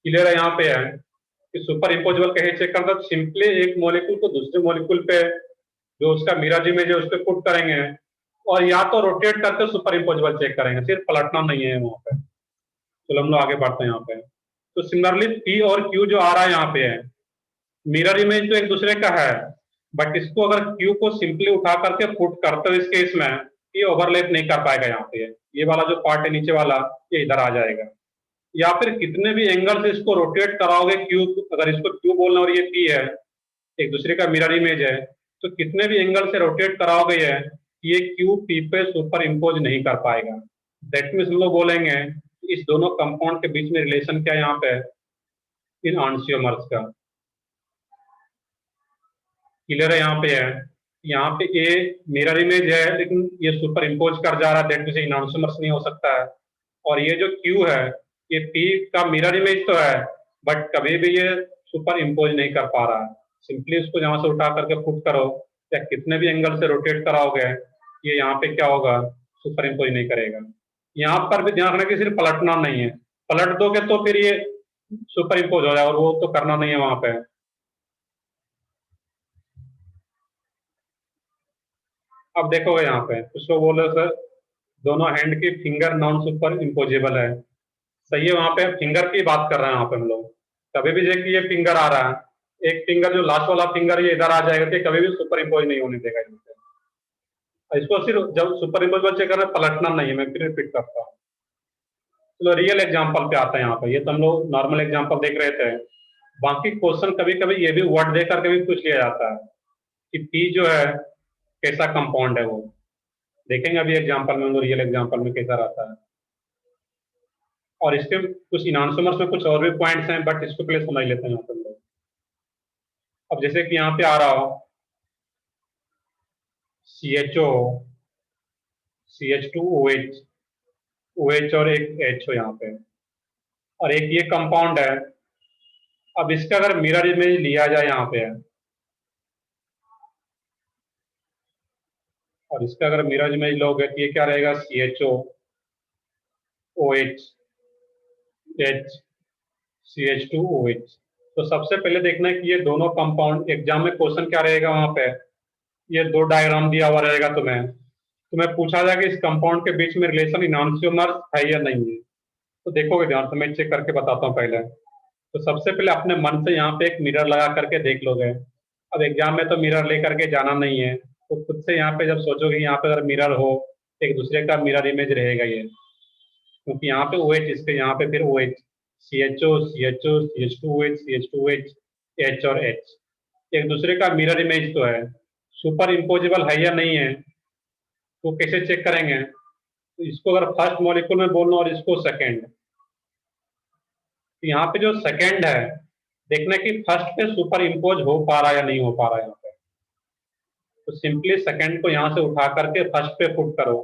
क्लियर है यहाँ पे है कि सुपर इम्पोजेबल कहीं चेक करना, तो सिंपली एक मॉलिक्यूल को दूसरे मॉलिक्यूल पे जो उसका मिरर इमेज है उस पर पुट करेंगे, और या तो रोटेट करके सुपर इम्पोजेबल चेक करेंगे, सिर्फ पलटना नहीं है वहां पे। चलो हम लोग आगे बढ़ते हैं यहाँ पे। तो सिमिलरली पी और क्यू जो आ रहा है यहाँ पे है, मिरर इमेज तो एक दूसरे का है, बट इसको अगर क्यू को सिंपली उठा करके पुट करते हो इस केस में, ये ओवरलैप नहीं कर पाएगा यहाँ पे। ये वाला जो पार्ट है नीचे वाला ये इधर आ जाएगा, या फिर कितने भी एंगल से इसको रोटेट कराओगे क्यू, अगर इसको क्यू बोलना और ये पी है, एक दूसरे का मिरर इमेज है, तो कितने भी एंगल से रोटेट कराओगे ये क्यू पी पे सुपर इम्पोज नहीं कर पाएगा। दैट मीन्स हम लोग बोलेंगे इस दोनों कंपाउंड के बीच में रिलेशन क्या है यहाँ पे, इन आंशियोमर्स का। क्लियर है यहाँ पे है, यहाँ पे ए मिरर इमेज है लेकिन ये सुपर इम्पोज कर जा रहा है, दैट मीन्स इनॉन्सियोमर्स नहीं हो सकता है। और ये जो क्यू है ये पी का मिरर इमेज तो है, बट कभी भी ये सुपर इम्पोज नहीं कर पा रहा है। सिंपली इसको यहाँ से उठा करके पुट करो या कितने भी एंगल से रोटेट कराओगे, ये यहाँ पे क्या होगा, सुपर इम्पोज नहीं करेगा। यहाँ पर भी ध्यान रखना कि सिर्फ पलटना नहीं है, पलट दोगे तो फिर ये सुपर इम्पोज हो जाए, और वो तो करना नहीं है वहां पे। अब देखोगे यहाँ पे कुछ लोग बोल रहे सर दोनों हैंड की फिंगर नॉन सुपर इम्पोजेबल है, सही है, वहां पे फिंगर की बात कर रहे हैं यहाँ पे हम लोग। कभी भी देखिए ये फिंगर आ रहा है, एक फिंगर जो लास्ट वाला फिंगर ये इधर आ जाएगा तो कभी भी सुपर इम्पोज नहीं होने देगा यहाँ पे। इसको सिर्फ जब सुपर इम्पोज चेक करना पलटना नहीं है, मैं फिर रिपीट करता हूँ। चलो रियल एग्जाम्पल पे आता है यहाँ पे, ये तो हम लोग नॉर्मल एग्जाम्पल देख रहे थे। बाकी क्वेश्चन कभी कभी ये भी वर्ड दे करके भी पूछ लिया जाता है कि पी जो है कैसा कंपाउंड है, वो देखेंगे अभी एग्जाम्पल में, रियल एग्जाम्पल में कैसा रहता है। और इसके कुछ इनॉन्सियोमर्स में कुछ और भी पॉइंट्स हैं, बट इसको पहले समझ लेते हैं यहाँ पे हम लोग। अब जैसे कि यहाँ पे आ रहा हो CHO CH2OH OH और एक H हो यहाँ पे, और एक ये कंपाउंड है। अब इसका अगर मिरर इमेज लिया जाए यहाँ पे, और इसका अगर मिरर इमेज लोगे तो ये क्या रहेगा, CHO OH H CH2OH। तो सबसे पहले देखना है कि ये दोनों कंपाउंड, एग्जाम में क्वेश्चन क्या रहेगा वहां पे, ये दो डायग्राम दिया हुआ रहेगा तुम्हें पूछा जाएगा इस कंपाउंड के बीच में रिलेशन इनॉन्सियोमर्स है या नहीं है। तो देखोगे ध्यान से, मैं चेक करके बताता हूँ पहले। तो सबसे पहले अपने मन से यहाँ पे एक मिरर लगा करके देख लोगे। अब एग्जाम में तो मिरर लेकर के जाना नहीं है, तो खुद से यहाँ पे जब सोचोगे यहाँ पे अगर मिरर हो, एक दूसरे का मिरर इमेज रहेगा ये, क्योंकि यहाँ पे OH, इसके यहाँ पे फिर OH, CHO CHO CH2OH CH2OH H और H, एक दूसरे का मिरर इमेज तो है, सुपर इम्पोजेबल है या नहीं है तो कैसे चेक करेंगे। तो इसको अगर फर्स्ट मॉलिक्यूल में बोलना और इसको सेकेंड, तो यहाँ पे जो सेकेंड है देखना कि फर्स्ट पे सुपर इम्पोज हो पा रहा है या नहीं हो पा रहा है यहाँ पे। तो सिंपली सेकेंड को यहाँ से उठा करके फर्स्ट पे पुट करो,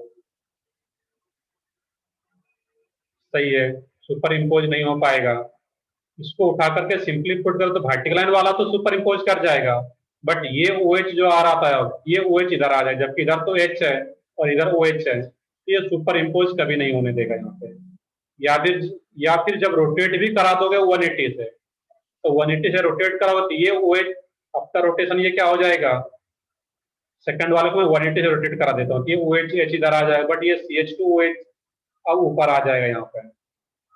सही है, सुपर इम्पोज नहीं हो पाएगा। इसको उठा करके सिंपली पुट करो तो वर्टिकल लाइन वाला तो सुपर इम्पोज कर जाएगा, बट ये OH जो आ रहा था अब ये OH इधर आ जाए, जबकि इधर तो H है और इधर OH है, तो ये सुपर इम्पोज कभी नहीं होने देगा यहाँ पे। या फिर जब रोटेट भी करा दोगे 180 से, तो 180 से रोटेट कराओ तो ये OH आफ्टर रोटेशन ये क्या हो जाएगा, सेकंड वाले को मैं 180 से रोटेट करा देता हूँ, ये OH H इधर आ जाएगा, बट ये CH2OH अब ऊपर आ जाएगा यहाँ पे,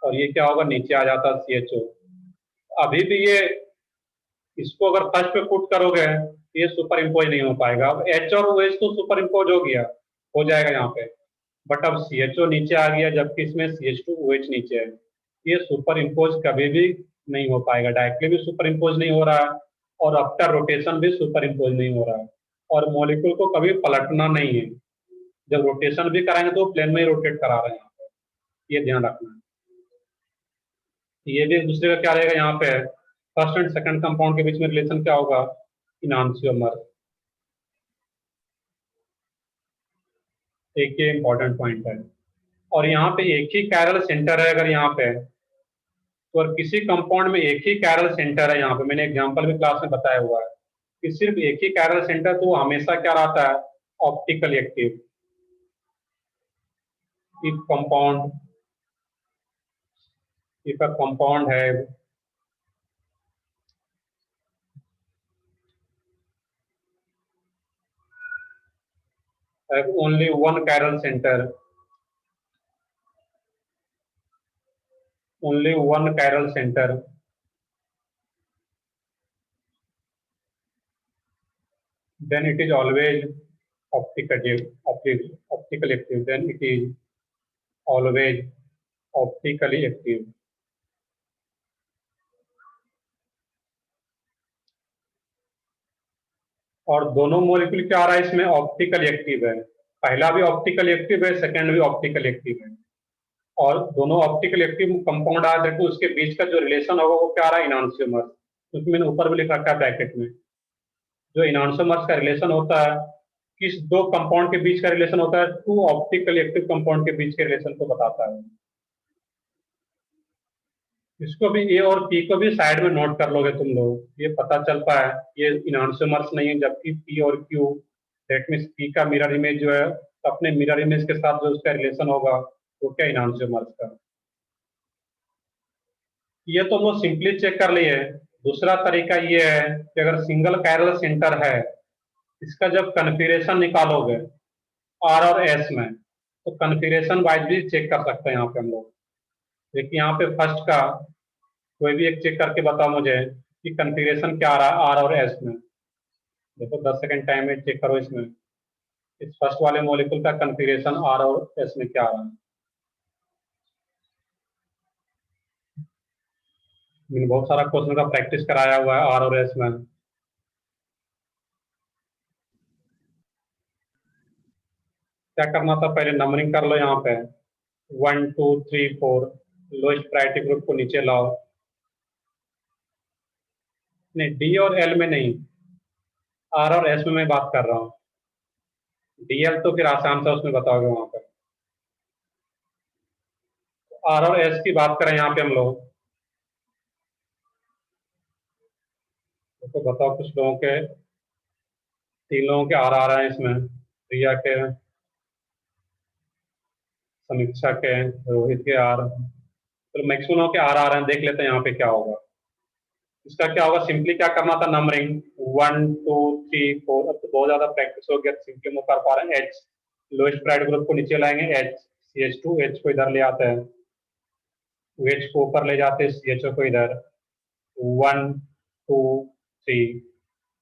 और ये क्या होगा, नीचे आ जाता है CHO। अभी भी ये इसको अगर फर्स्ट पे पुट करोगे तो ये सुपर इम्पोज नहीं हो पाएगा। अब H और OH तो सुपर इम्पोज हो जाएगा यहाँ पे, बट अब CHO नीचे आ गया जबकि इसमें CH2OH नीचे है, ये सुपर इम्पोज कभी भी नहीं हो पाएगा, डायरेक्टली भी सुपर इम्पोज नहीं हो रहा है और आफ्टर रोटेशन भी सुपर इम्पोज नहीं हो रहा है, और मॉलिक्यूल को कभी पलटना नहीं है। जब रोटेशन भी कराएंगे तो प्लेन में ही रोटेट करा रहे हैं यहाँ पे, ये ध्यान रखना है। ये भी एक दूसरे का क्या रहेगा यहाँ पे, फर्स्ट एंड सेकंड कंपाउंड के बीच में रिलेशन क्या होगा, इनांशियोमर। एक ये इंपॉर्टेंट पॉइंट है। और यहाँ पे एक ही कैरल सेंटर है अगर यहाँ पे, तो और किसी कंपाउंड में एक ही कैरल सेंटर है, यहाँ पे मैंने एग्जांपल भी क्लास में बताया हुआ है कि सिर्फ एक ही कैरल सेंटर, तो वो हमेशा क्या रहता है, optically active. If a compound है have only one chiral center, only one chiral center, then it is always optically active, then it is always optically active. और दोनों मॉलिक्यूल क्या आ रहा है इसमें, ऑप्टिकली एक्टिव है। पहला भी ऑप्टिकली एक्टिव है, सेकंड भी ऑप्टिकली एक्टिव है, और दोनों ऑप्टिकली एक्टिव कंपाउंड आ रहे हैं, उसके बीच का जो रिलेशन होगा वो क्या आ रहा है, इनांशियोमर। क्योंकि मैंने ऊपर भी लिख रखा है ब्रैकेट में, जो इनांशियोमर्स का रिलेशन होता है, किस दो कंपाउंड के बीच का रिलेशन होता है, टू ऑप्टिकली एक्टिव कंपाउंड के बीच के रिलेशन को बताता है। इसको भी ए और पी को भी साइड में नोट कर लोगे तुम लोग, ये पता चलता है ये इनांशियोमर्स नहीं है, जबकि पी और क्यू, दैट मीन्स पी का मिरर इमेज जो है अपने मिरर इमेज के साथ जो उसका रिलेशन होगा वो क्या, इनांशियोमर्स का। ये तो वो सिंपली चेक कर लिए। दूसरा तरीका ये है कि अगर सिंगल कैरल सेंटर है, इसका जब कन्फिगरेशन निकालोगे आर और एस में, तो कन्फिगरेशन वाइज भी चेक कर सकते हैं यहाँ पे हम लोग। देखिए यहाँ पे फर्स्ट का कोई भी एक चेक करके बताओ मुझे कि कन्फिगरेशन क्या आ रहा है आर और एस में। देखो 10 सेकंड टाइम में चेक करो इसमें, इस फर्स्ट वाले मॉलिक्यूल का कन्फिगरेशन आर और एस में क्या आ रहा है। मैंने बहुत सारा क्वेश्चन का प्रैक्टिस कराया हुआ है आर और एस में। क्या करना था, पहले नंबरिंग कर लो यहाँ पे 1 2 3 4, लोएस्ट प्रायोरिटी ग्रुप को नीचे लाओ। नहीं, डी और एल में नहीं, आर और एस में मैं बात कर रहा हूँ। डीएल तो फिर आसान से उसमें बताओगे वहां पर। आर और एस की बात करें यहाँ पे हम लोग, तो बताओ कुछ लोगों के, 3 लोगों के आर आ रहे हैं इसमें, प्रिया के, समीक्षा के, रोहित के आर, तो मैक्सिमम लोगों के आर आ रहे हैं। देख लेते हैं यहाँ पे क्या होगा। इसका क्या होगा, सिंपली क्या करना था, नंबरिंग 1 2 3 4। अब तो बहुत ज्यादा प्रैक्टिस हो गया, सिंपली हम कर पा रहे हैं। एच, लोएस्ट प्रायोरिटी ग्रुप को नीचे लाएंगे, एच CH2, एच को इधर ले आते हैं, एच को ऊपर ले जाते हैं, CHO को इधर। 1 2 3,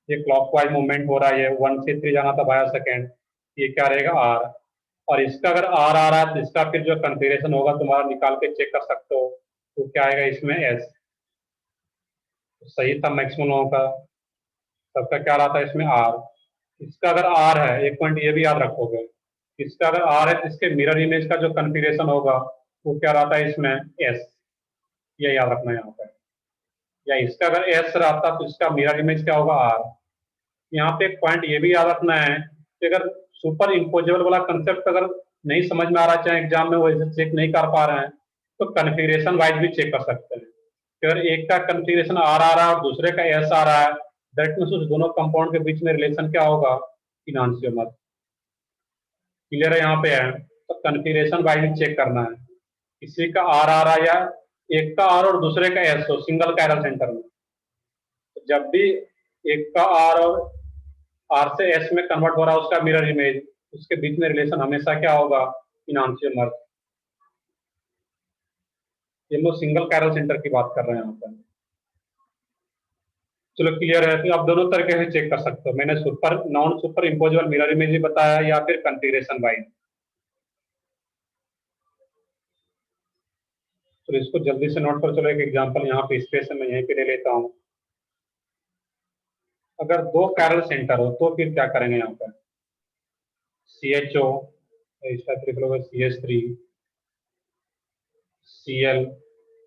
ये क्लॉकवाइज मूवमेंट हो रहा है, ये 1 से 3 जाना था बायो सेकेंड, ये क्या रहेगा आर। और इसका अगर आर आ रहा है तो इसका फिर जो कन्फिगरेशन होगा तुम्हारा निकाल के चेक कर सकते हो, तो क्या आएगा इसमें एस। तो सही था मैक्सिमम लोगों का, सबका क्या रहा था इसमें आर। इसका अगर आर है, एक पॉइंट ये भी याद रखोगे, इसका अगर आर है तो इसके मिरर इमेज का जो कन्फिगरेशन होगा वो क्या रहता है इसमें एस, ये याद रखना है यहाँ पर। या इसका अगर एस रहता तो इसका मिरर इमेज क्या होगा आर। यहाँ पे एक पॉइंट ये भी याद रखना है कि अगर सुपर इम्पोजेबल वाला कंसेप्ट अगर नहीं समझ में आ रहा, चाहे एग्जाम में वैसे चेक नहीं कर पा रहे हैं, तो कन्फिगरेशन वाइज भी चेक कर सकते हैं। अगर एक का कन्फिगरेशन आर आ रहा है और दूसरे का एस आ रहा है, दैट मीन्स उस दोनों कंपाउंड के बीच में रिलेशन क्या होगा, इनांशियोमर। क्लियर है यहाँ पे है, तो कन्फिगरेशन वाइज भी चेक करना है। किसी का आर आ रहा है या एक का आर और दूसरे का एस हो सिंगल कैरल सेंटर में, तो जब भी एक का आर और आर से एस में कन्वर्ट हो रहा है उसका मिरर इमेज, उसके बीच में रिलेशन हमेशा क्या होगा, इनांशियोमर। ये लोग सिंगल कैरल सेंटर की बात कर रहे हैं यहाँ पर। चलो क्लियर है, तो आप दोनों तरीके से चेक कर सकते हो। मैंने super non superimposable mirror image ही बताया या फिर कन्फिगरेशन वाइज। तो इसको जल्दी से नोट कर चलो। एक एग्जांपल यहाँ पे स्पेस मैं यहीं पे ले लेता हूँ। अगर दो कैरल सेंटर हो तो फिर क्या करेंगे यहाँ पर? CHO, इसका ट्रिपल होगा CH3, Cl,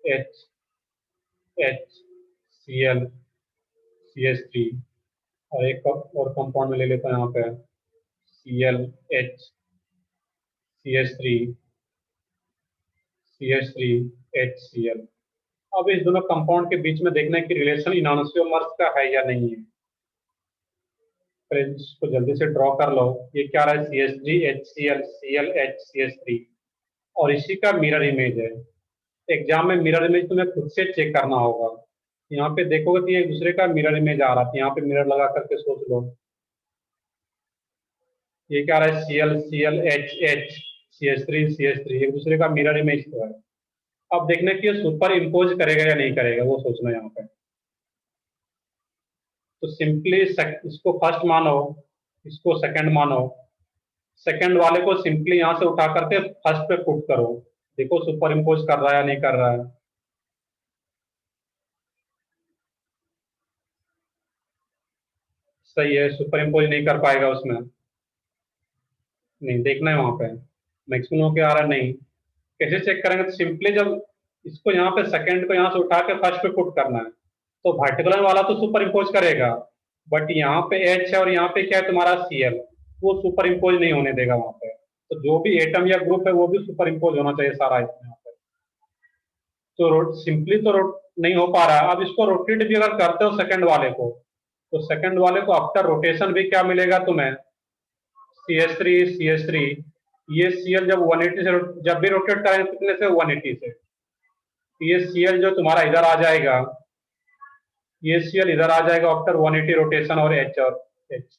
H, H, Cl, CH3, और एक और कंपाउंड में ले लेता हूँ यहाँ पे Cl, H, CH3, CH3, HCl। अब इस दोनों कंपाउंड के बीच में देखना है कि रिलेशन इनॉन्सियोमर्स का है या नहीं है। फ्रेंड्स को जल्दी से ड्रॉ कर लो। ये क्या रहा है? CH3, HCl, Cl, H, CH3, और इसी का मिरर इमेज है। एग्जाम में मिरर इमेज तुम्हें खुद से चेक करना होगा। यहाँ पे देखोगे कि एक दूसरे का मिरर इमेज आ रहा है, यहाँ पे मिरर लगा करके सोच लो। ये क्या रहा है? Cl, Cl, H, H, CH3, CH3, एक दूसरे का मिरर इमेज तो है। अब देखना कि ये सुपर इम्पोज करेगा या नहीं करेगा, वो सोचना यहाँ पे। तो सिंपली इसको फर्स्ट मानो, इसको सेकंड मानो। सेकंड वाले को सिंपली यहाँ से उठा करके फर्स्ट पे पुट करो, देखो सुपर इम्पोज कर रहा है या नहीं कर रहा है। सही है, सुपर इम्पोज नहीं कर पाएगा उसमें, नहीं देखना है वहां पे मैक्सिमम के आ रहा है नहीं। कैसे चेक करेंगे? तो सिंपली जब इसको यहाँ पे सेकंड को यहाँ से उठा के फर्स्ट पे पुट करना है, तो वर्टिकल वाला तो सुपर इम्पोज करेगा, बट यहाँ पे H है और यहाँ पे क्या है तुम्हारा Cl, वो सुपर इम्पोज नहीं होने देगा वहां पे। तो जो भी एटम या ग्रुप है वो भी सुपर इम्पोज होना चाहिए सारा इसमें यहाँ पे। तो सिंपली तो नहीं हो पा रहा है। अब इसको रोटेट भी अगर करते हो सेकंड वाले को, तो सेकंड वाले को आफ्टर रोटेशन भी क्या मिलेगा तुम्हें? CH3, CH3, ये Cl जब 180 से जब भी रोटेट करेंगे कितने से? 180 से। ये Cl जो तुम्हारा इधर आ जाएगा, ये Cl इधर आ जाएगा आफ्टर 180 रोटेशन, और H और H।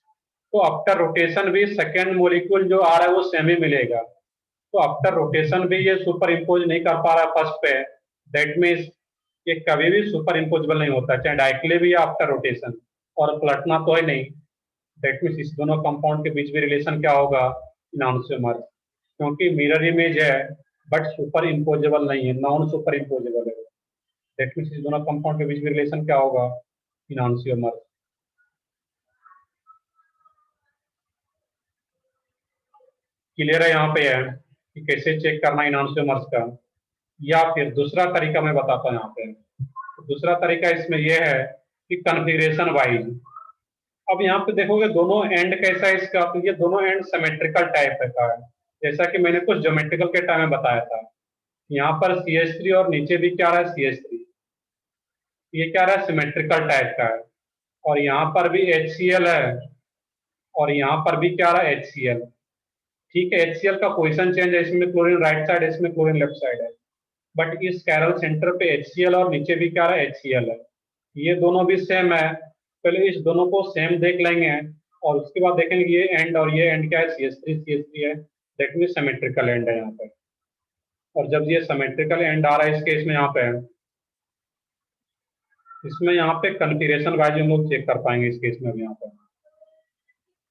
तो आफ्टर रोटेशन भी सेकेंड मोलिक्यूल जो आ रहा है वो सेम ही मिलेगा। तो आफ्टर रोटेशन भी ये सुपर इम्पोज नहीं कर पा रहा है फर्स्ट पे, दैट मीन्स ये कभी भी सुपर इम्पोजेबल नहीं होता, चाहे डायरेक्टली भी या आफ्टर रोटेशन। और पलटना तो है नहीं, दैट मीन्स इस दोनों कंपाउंड के बीच में रिलेशन क्या होगा? इनॉन्सियोमर, क्योंकि मिरर इमेज है बट सुपर इम्पोजेबल नहीं है, नॉन सुपर इम्पोजेबल है। दैट मीन्स इस दोनों कंपाउंड के बीच में रिलेशन क्या होगा? इनॉन्सियोमर। क्लियर है यहाँ पे है कि कैसे चेक करना इनॉन्सियोमर्स का। या फिर दूसरा तरीका मैं बताता हूँ यहाँ पे। दूसरा तरीका इसमें यह है कि कॉन्फ़िगरेशन वाइज। अब यहाँ पे देखोगे दोनों एंड कैसा है इसका, तो ये दोनों एंड सिमेट्रिकल टाइप का है, जैसा कि मैंने कुछ ज्योमेट्रिकल के टाइम में बताया था। यहाँ पर CH3 और नीचे भी क्या रहा है? CH3, ये क्या रहा है? सिमेट्रिकल टाइप का है। और यहाँ पर भी HCl है, और यहाँ पर भी क्या रहा है? HCl। ठीक है, HCl का पोजीशन चेंज है, इसमें क्लोरीन राइट साइड है, इसमें क्लोरीन लेफ्ट साइड है, बट इस कैरल सेंटर पे HCl और नीचे भी क्या है? HCl है। ये दोनों भी सेम है। पहले इस दोनों को सेम देख लेंगे, और उसके बाद देखेंगे ये एंड और ये एंड क्या है? CH3 है, दैट मीन सिमेट्रिकल एंड है यहाँ पे। और जब ये सिमेट्रिकल एंड आ रहा है इस केस में, यहाँ पे इसमें यहाँ पे कॉन्फ़िगरेशन वाइज हम लोग चेक कर पाएंगे इस केस में भी यहाँ पे।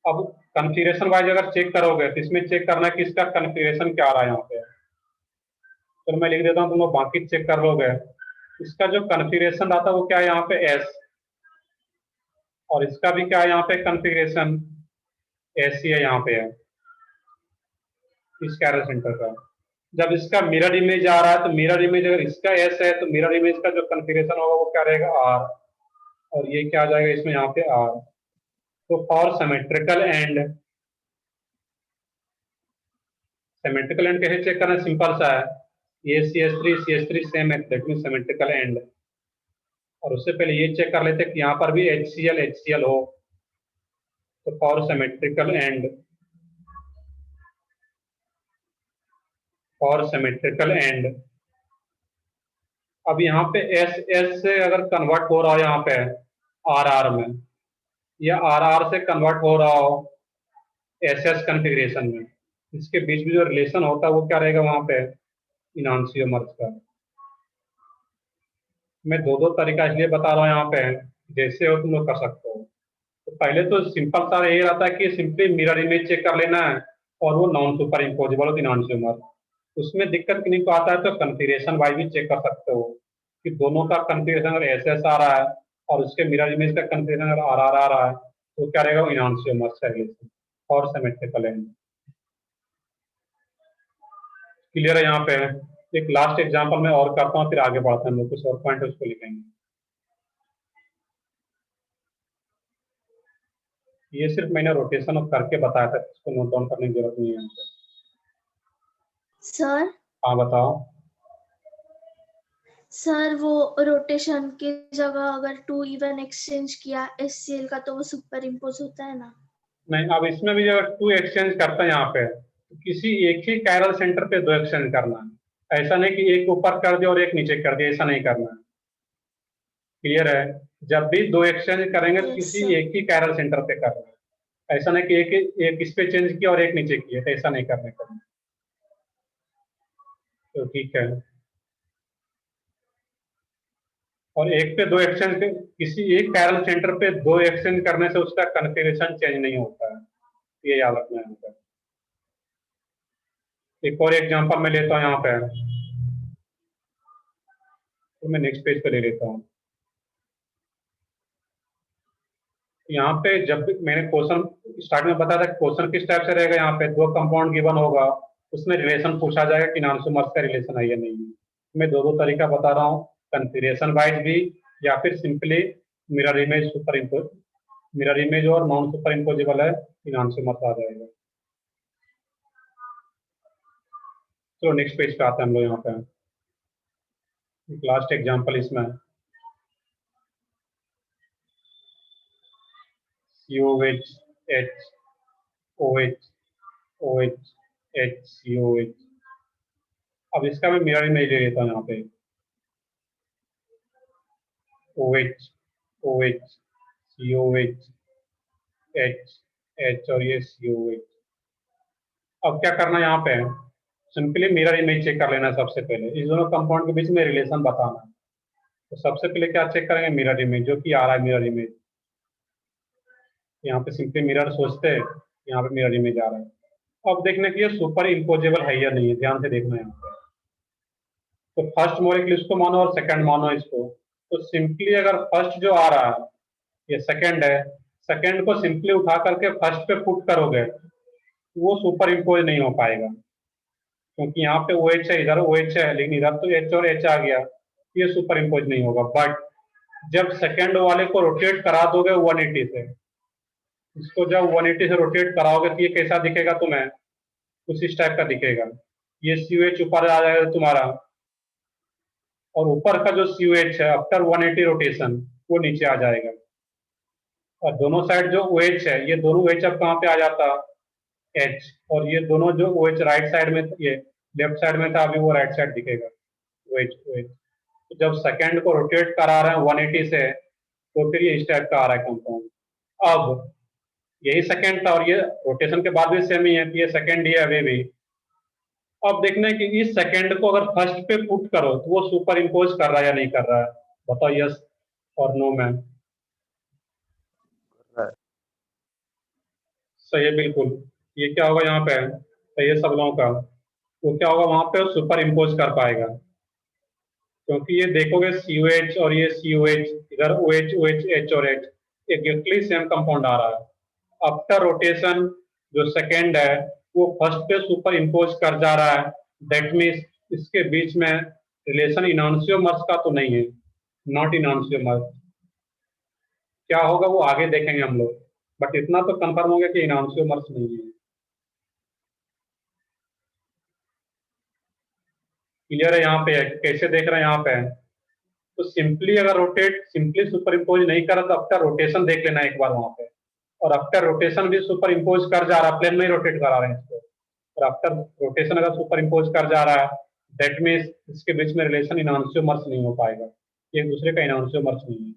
अब कॉन्फ़िगरेशन वाइज अगर चेक करोगे तो इसमें चेक करना है कि इसका कॉन्फ़िगरेशन क्या आ रहा है यहाँ पे। तो मैं लिख देता हूँ, तुम लोग बाकी चेक कर लोगे। इसका जो कॉन्फ़िगरेशन आता है वो क्या है? यहाँ पे S, और इसका भी क्या है? यहाँ पे कॉन्फ़िगरेशन S ही है, यहाँ पे है इस कैरल सेंटर का। जब इसका मिरर इमेज आ रहा है, तो मिरर इमेज अगर इसका S है तो मिरर इमेज का जो कॉन्फ़िगरेशन होगा वो क्या रहेगा? R, और ये क्या आ जाएगा इसमें? यहाँ पे R। तो for symmetrical and, symmetrical and कैसे चेक करना? सिंपल सा है, ये CH3 सेम है, दैट मीन सिमेट्रिकल एंड। और उससे पहले ये चेक कर लेते हैं कि यहाँ पर भी HCl हो। तो for symmetrical and, for symmetrical and, अब यहाँ पे S से अगर कन्वर्ट हो रहा हो यहाँ पे RR में, या RR से कन्वर्ट हो रहा हो SS कॉन्फ़िगरेशन में, इसके बीच में जो रिलेशन होता है वो क्या रहेगा वहां पे? इनॉन्सियोमर्स का। मैं दो तरीका इसलिए बता रहा हूँ यहाँ पे, जैसे हो तुम लोग कर सकते हो। तो पहले तो सिंपल सा यही रहता है कि सिंपली मिरर इमेज चेक कर लेना है, और वो नॉन सुपर इम्पोजेबल हो इनॉन्सियोमर। उसमें दिक्कत किन्हीं को आता है तो कन्फिगरेशन वाइज भी चेक कर सकते हो कि दोनों का कन्फिगरेशन अगर एसएस आ रहा है और उसके मिरर इमेज का कन्फिगरेशन अगर आरआर आ रहा है तो क्या रहेगा, इनहैंसियोमर्स का रिलेशन और सिमेट्रिकल है। क्लियर है यहाँ पे? एक लास्ट एग्जांपल मैं और करता हूँ, फिर आगे बढ़ते हैं हम लोग, कुछ और पॉइंट उसको लिखेंगे। ये सिर्फ मैंने रोटेशन करके बताया था, इसको नोट डाउन करने की जरूरत नहीं है। सर हाँ बताओ। सर वो रोटेशन की जगह अगर 2 इवन एक्सचेंज किया एचसीएल का तो वो सुपर इम्पोज होता है ना? नहीं, अब इसमें भी जब 2 एक्सचेंज करते हैं यहाँ पे तो किसी एक ही कैरल सेंटर पे 2 एक्सचेंज करना है। ऐसा नहीं कि एक ऊपर कर दिया और एक नीचे कर दिया, ऐसा नहीं करना है। क्लियर है? जब भी 2 एक्सचेंज करेंगे तो Yes, किसी sir. एक ही कैरल सेंटर पे करना है। ऐसा नहीं कि एक इस पे चेंज किया और एक नीचे किया, तो ऐसा नहीं करने का। तो ठीक है। और एक पे 2 एक्सचेंज, किसी एक कैरल सेंटर पे 2 एक्सचेंज करने से उसका कन्फिगरेशन चेंज नहीं होता है, ये याद रखना है। एक और एग्जांपल मैं लेता हूँ यहाँ पे, तो मैं नेक्स्ट पेज पे ले लेता हूँ। यहाँ पे जब भी मैंने क्वेश्चन स्टार्ट में बताया था, क्वेश्चन किस टाइप से रहेगा, यहाँ पे 2 कंपाउंड गिवन होगा, उसमें रिलेशन पूछा जाएगा कि इनहैंसियोमर्स का रिलेशन है या नहीं है। मैं दो तरीका बता रहा हूँ, कन्फिगरेशन वाइज भी या फिर simply mirror image super impose, mirror image और नॉन सुपर इम्पोजेबल है, इनहैंसियोमर्स आ जाएगा। चलो नेक्स्ट पेज पे आते हैं हम लोग। यहाँ पे लास्ट एग्जाम्पल इसमें COH H OH OH H COH। अब इसका मैं मिरर इमेज ले लेता हूँ यहाँ पे, OH OH COH H H और ये COH। अब क्या करना है यहाँ पे, सिंपली मिरर इमेज चेक कर लेना है सबसे पहले, इस दोनों कंपाउंड के बीच में रिलेशन बताना है। तो सबसे पहले क्या चेक करेंगे, मिरर इमेज, जो कि आ रहा है मिरर इमेज। यहाँ पे सिंपली मिरर सोचते हैं, यहाँ पे मिरर इमेज आ रहा है। अब देखने के लिए सुपर इम्पोजेबल है या नहीं है, ध्यान से देखना है यहाँ पे। तो फर्स्ट मॉलिक्यूल इसको मानो और सेकंड मानो इसको। तो सिंपली अगर फर्स्ट जो आ रहा है ये सेकंड है, सेकंड को सिंपली उठा करके फर्स्ट पे पुट करोगे वो सुपर इम्पोज नहीं हो पाएगा, क्योंकि यहाँ पे OH है, इधर OH है, लेकिन इधर तो H और H आ गया, ये सुपर इम्पोज नहीं होगा। बट जब सेकंड वाले को रोटेट करा दोगे 180 से, इसको जब 180 से रोटेट कराओगे तो ये कैसा दिखेगा तुम्हें, कुछ इस टाइप का दिखेगा। ये COH ऊपर आ जाएगा तुम्हारा, और ऊपर का जो COH है आफ्टर 180 रोटेशन वो नीचे आ जाएगा। और दोनों साइड जो OH है, ये दोनों OH अब कहाँ पे आ जाता, H, और ये दोनों जो OH राइट साइड में, ये लेफ्ट साइड में था, अभी वो राइट साइड दिखेगा OH। तो जब सेकंड को रोटेट करा रहे हैं 180 से, तो फिर ये इस टाइप का आ रहा है कंपाउंड। अब यही सेकंड था और ये रोटेशन के बाद भी सेम ही है, तो ये सेकंड ही है अभी भी। अब देखना है कि इस सेकंड को अगर फर्स्ट पे पुट करो तो वो सुपर इम्पोज कर रहा है या नहीं कर रहा है, बताओ यस और नो मैम। सही है बिल्कुल। ये क्या होगा यहाँ पे, सही है सब लोगों का। वो क्या होगा वहां पे सुपर इम्पोज कर पाएगा, क्योंकि ये देखोगे COH और ये COH, इधर OH OH H और H एग्जैक्टली सेम कंपाउंड आ रहा है। आफ्टर रोटेशन जो सेकंड है वो फर्स्ट पे सुपर इम्पोज कर जा रहा है, दैट मीन्स इसके बीच में रिलेशन इनहैंसियोमर्स का तो नहीं है, नॉट इनहैंसियोमर्स। क्या होगा वो आगे देखेंगे हम लोग, बट इतना तो कंफर्म हो गया कि इनहैंसियोमर्स नहीं है। क्लियर है यहाँ पे? कैसे देख रहे हैं यहाँ पे? तो सिंपली अगर रोटेट, सिंपली सुपर इम्पोज नहीं करा तो आफ्टर रोटेशन देख लेना एक बार वहां पे, और आफ्टर रोटेशन भी सुपर इम्पोज कर जा रहा है, प्लेन में ही रोटेट करा रहे हैं इसको, और आफ्टर रोटेशन अगर सुपर इम्पोज कर जा रहा है दैट मीन्स इसके बीच में रिलेशन इनहैंसियोमर्स नहीं हो पाएगा, एक दूसरे का इनहैंसियोमर्स नहीं है।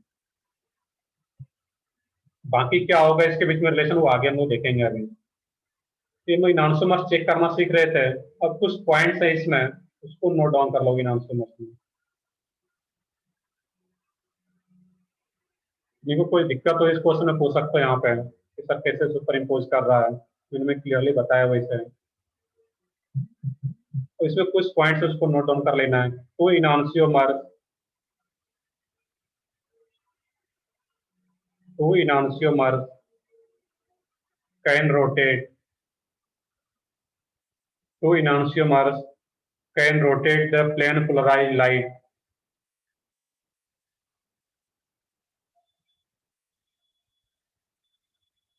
बाकी क्या होगा इसके बीच में रिलेशन, वो आगे हम लोग देखेंगे अभी। ये हम इनहैंसियोमर्स चेक करना सीख रहे थे, अब कुछ पॉइंट्स है इसमें, उसको नोट डाउन कर लोगे इनहैंसियोमर्स में। जिनको कोई दिक्कत हो इस क्वेश्चन में पूछ सकते हो यहाँ पे कि सर कैसे सुपर इम्पोज कर रहा है, मैंने क्लियरली बताया वैसे। तो इसमें कुछ पॉइंट्स उसको नोट डाउन कर लेना है। Two enantiomers can rotate the plane polarized light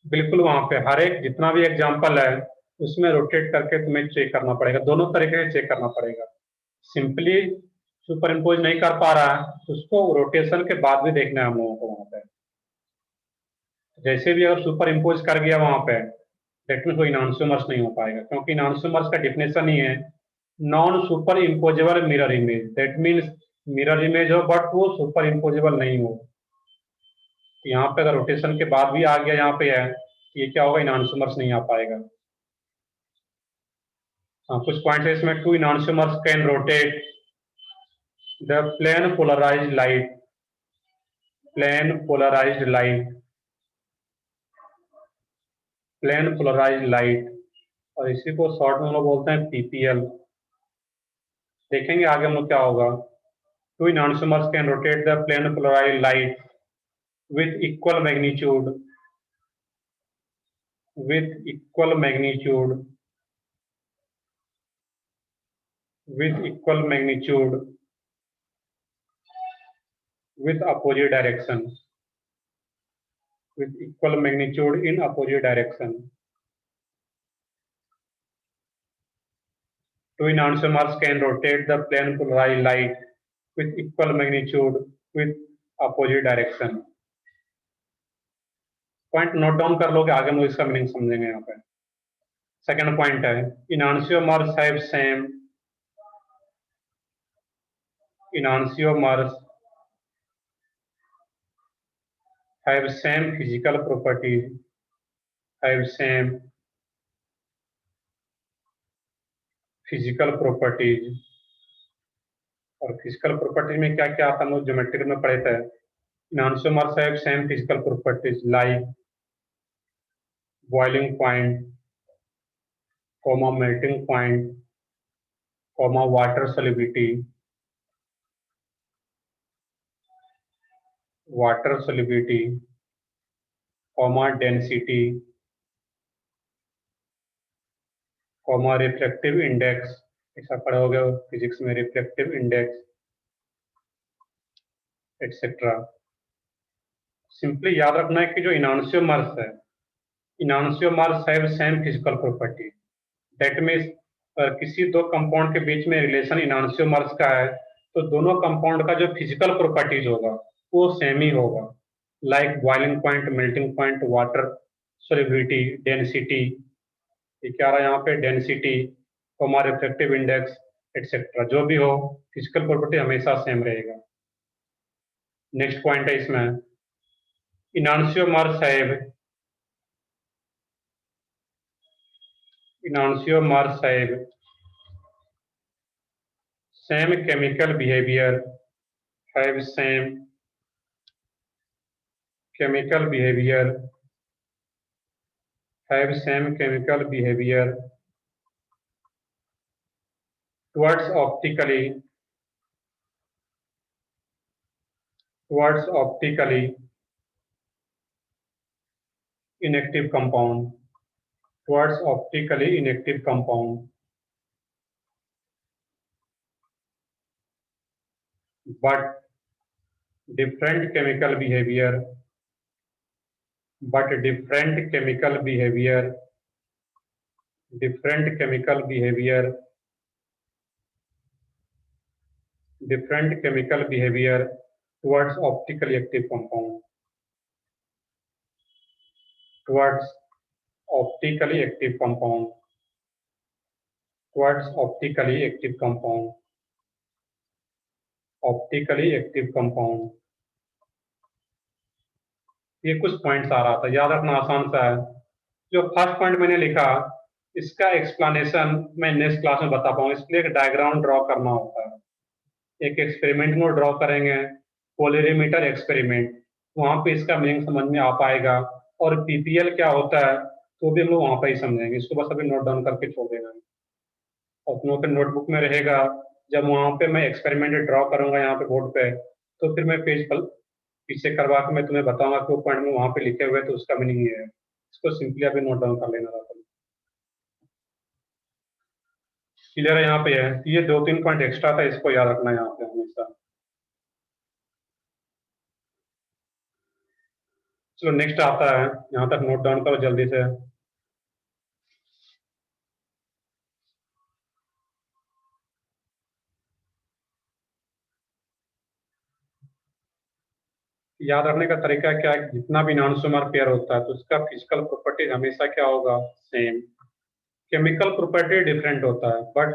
बिल्कुल वहां पे हर एक जितना भी एग्जांपल है उसमें रोटेट करके तुम्हें चेक करना पड़ेगा, दोनों तरीके से चेक करना पड़ेगा। सिंपली सुपर इम्पोज नहीं कर पा रहा है तो उसको रोटेशन के बाद भी देखना है हम लोगों को वहां पे। जैसे भी अगर सुपर इम्पोज कर गया वहां पे दैट मीन्स वो इनांसियोमर्स नहीं हो पाएगा, क्योंकि इनांसियोमर्स का डिफिनेशन ही है non superimposable mirror image. That means mirror image हो बट वो सुपर इम्पोजेबल नहीं हो। यहाँ पे अगर रोटेशन के बाद भी आ गया यहाँ पे है, ये क्या होगा, इनांसियोमर्स नहीं आ पाएगा। कुछ पॉइंट्स है इसमें। Two enantiomers can rotate the plane polarized light, और इसी को शॉर्ट में हम लोग बोलते हैं पीपीएल। देखेंगे आगे हम लोग क्या होगा। Two enantiomers can rotate the plane polarized light with equal magnitude with opposite direction, with equal magnitude in opposite direction. Two enantiomers can rotate the plane polarized light with equal magnitude with opposite direction. Point note down कर लोगे, आगे हम लोग इसका meaning समझेंगे। यहाँ पे second point है enantiomers have same physical properties, और फिजिकल प्रॉपर्टीज में क्या क्या आता है हम लोग ज्योमेट्री में पढ़े थे। enantiomers have same physical properties like boiling point, melting point, water solubility, density, refractive index, ऐसा पढ़ा होगा फिजिक्स में, रिफ्लेक्टिव इंडेक्स एटसेट्रा। सिंपली याद रखना है कि जो इनांसियोमर्स है, enantiomers have same physical property. That means किसी दो कंपाउंड के बीच में रिलेशन इनांसियोमर्स का है तो दोनों कंपाउंड का जो फिजिकल प्रॉपर्टीज होगा वो सेम ही होगा। Like boiling point, melting point, water solubility, density, ये क्या रहा यहाँ पे, डेंसिटी, रिफ्लेक्टिव इंडेक्स एटसेट्रा, जो भी हो फिजिकल प्रॉपर्टी हमेशा सेम रहेगा। नेक्स्ट पॉइंट है इसमें enantiomers have same chemical behavior, towards optically inactive compound, but different chemical behavior towards optically active compound, ये कुछ पॉइंट्स आ रहा था, याद रखना आसान सा है। जो फर्स्ट पॉइंट मैंने लिखा इसका एक्सप्लेनेशन मैं नेक्स्ट क्लास में बता पाऊंगा, इसके लिए एक डायग्राम ड्रॉ करना होता है। एक एक्सपेरिमेंट में ड्रॉ करेंगे, पोलरीमीटर एक्सपेरिमेंट, वहां पे इसका मीनिंग समझ में आ पाएगा, और पीपीएल क्या होता है तो भी हम लोग वहां पर ही समझेंगे। इसको बस अभी नोट डाउन करके छोड़ देना। अपनों के नोटबुक में रहेगा। जब वहां पे मैं एक्सपेरिमेंट ड्रॉ करूंगा यहाँ पे बोर्ड पे, तो फिर मैं पेज पर पीछे करवा के मैं तुम्हें बताऊंगा कि वो पॉइंट में वहां पे लिखे हुए तो उसका मीनिंग ये है। इसको सिंपली अभी नोट डाउन कर लेना था। क्लियर है यहाँ पे है। ये 2-3 पॉइंट एक्स्ट्रा था, इसको याद रखना है यहाँ पे हमेशा। चलो नेक्स्ट आता है, यहाँ तक नोट डाउन करो जल्दी से। याद रखने का तरीका क्या है, जितना भी नॉन सोमर पेयर होता है तो उसका फिजिकल प्रॉपर्टीज हमेशा क्या होगा, सेम। केमिकल प्रॉपर्टी डिफरेंट होता है, but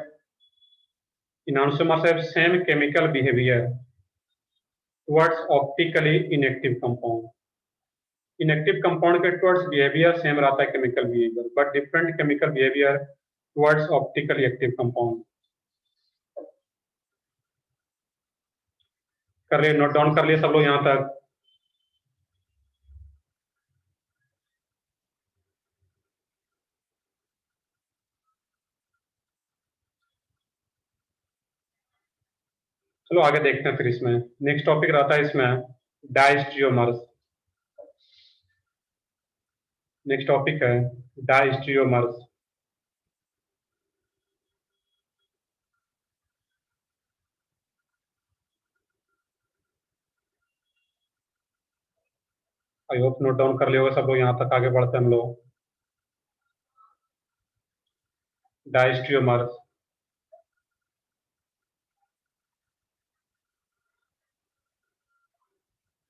enantiomers have same chemical behaviour towards optically inactive compound. Inactive compound के टुवर्ड्स बिहेवियर सेम रहता है chemical behaviour, but different chemical behaviour towards optically active compound. कर लिए, नोट डाउन कर लिए सब लोग यहाँ तक। चलो आगे देखते हैं फिर इसमें। नेक्स्ट टॉपिक रहता है इसमें डायस्ट्रियोमर्स। नेक्स्ट टॉपिक है डायस्ट्रियोमर्स। आई होप नोट डाउन कर लिए होगा सब लोग, यहाँ तक आगे बढ़ते हैं हम लोग। डायस्ट्रियोमर्स,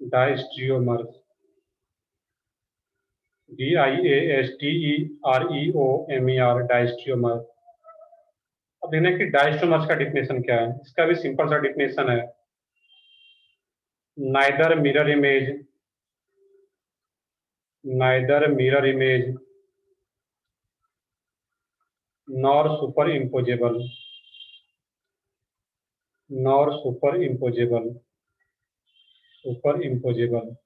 डायस्ट्रियोमर्स, DIASTEREOMER, डायस्ट्रियोमर। अब देखना कि डायस्ट्रियोमर्स का डिफिनेशन क्या है। इसका भी सिंपल सा डिफिनेशन है, neither mirror image, neither mirror image nor super imposable, nor super imposable, super imposable.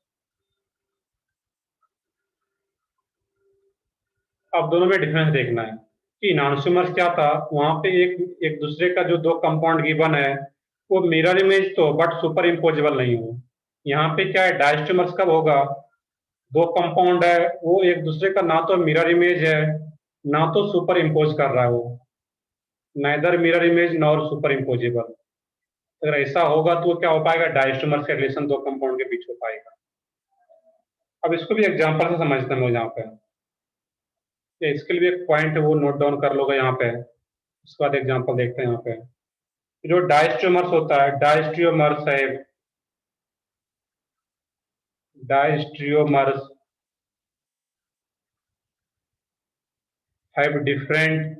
अब दोनों में डिफरेंस देखना है कि इनॉन्सोमर्स क्या था, वहां पे एक दूसरे का जो दो कंपाउंड गिवन है वो मिरर इमेज तो बट सुपर इम्पोजेबल नहीं हो। यहाँ पे क्या है, डायस्ट्रियोमर्स कब होगा, दो कंपाउंड है वो एक दूसरे का ना तो मिरर इमेज है ना तो सुपर इम्पोज कर रहा है, वो neither mirror image nor super imposable. अगर ऐसा होगा तो क्या हो पाएगा, डायस्ट्रियोमर्स का रिलेशन दो कंपाउंड के बीच हो पाएगा। अब इसको भी एग्जांपल से समझते हैं लोग यहाँ पे। इसके लिए एक पॉइंट वो नोट डाउन कर लोगे यहाँ पे, उसके बाद एग्जांपल देखते हैं यहाँ पे। जो डायस्ट्रियोमर्स होता है, डायस्ट्रियोमर्स है, डायस्ट्रियोमर्स have different,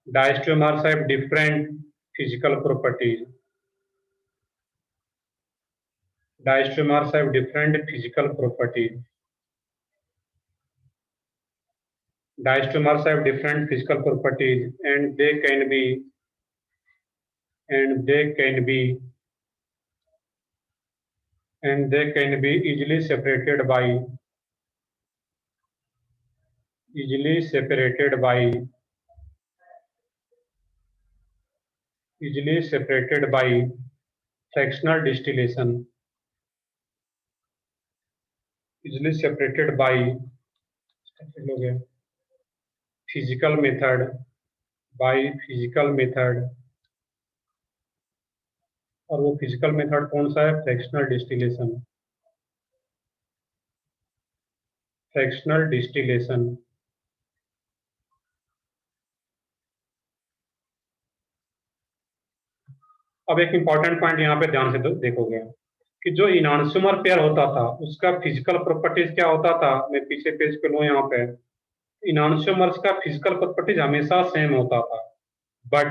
diastereomers have different physical properties, diastereomers have different physical properties, diastereomers have different physical properties, and they can be easily separated by fractional distillation, easily separated by physical method, और वो physical method कौन सा है, fractional distillation, fractional distillation. अब एक important point यहाँ पे ध्यान से देखोगे कि जो इनॉन्सोमर पेयर होता था उसका फिजिकल प्रॉपर्टीज क्या होता था। मैं पीछे पेज पे लूँ यहाँ पे, इनॉन्सोमर्स का फिजिकल प्रॉपर्टीज हमेशा सेम होता था, बट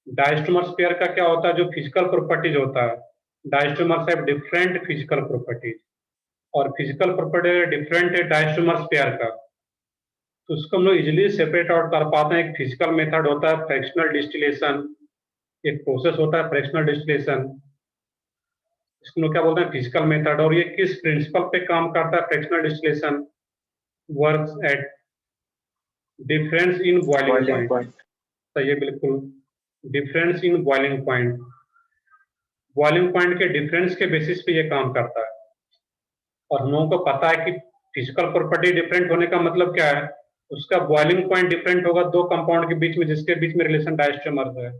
डायस्ट्रोमर्स पेयर का क्या होता है, जो फिजिकल प्रॉपर्टीज होता है, डायस्ट्रोमर्स हैव डिफरेंट फिजिकल प्रॉपर्टीज, और फिजिकल प्रॉपर्टी डिफरेंट है डायस्ट्रोमर्स पेयर का, तो उसको हम लोग इजिली सेपरेट आउट कर पाते हैं। एक फिजिकल मेथड होता है फ्रैक्शनल डिस्टिलेशन, एक प्रोसेस होता है फ्रैक्शनल डिस्टिलेशन, इसको लोग क्या बोलते हैं, फिजिकल मेथड। और ये किस प्रिंसिपल पे काम करता है fractional distillation, works at difference in boiling boiling point, point. सही है बिल्कुल। Difference in boiling point, boiling point के डिफरेंस के बेसिस पे ये काम करता है। और हम लोगों को पता है कि फिजिकल प्रॉपर्टी डिफरेंट होने का मतलब क्या है, उसका बॉइलिंग पॉइंट डिफरेंट होगा दो कंपाउंड के बीच में जिसके बीच में रिलेशन डायस्ट्रोमर्स है।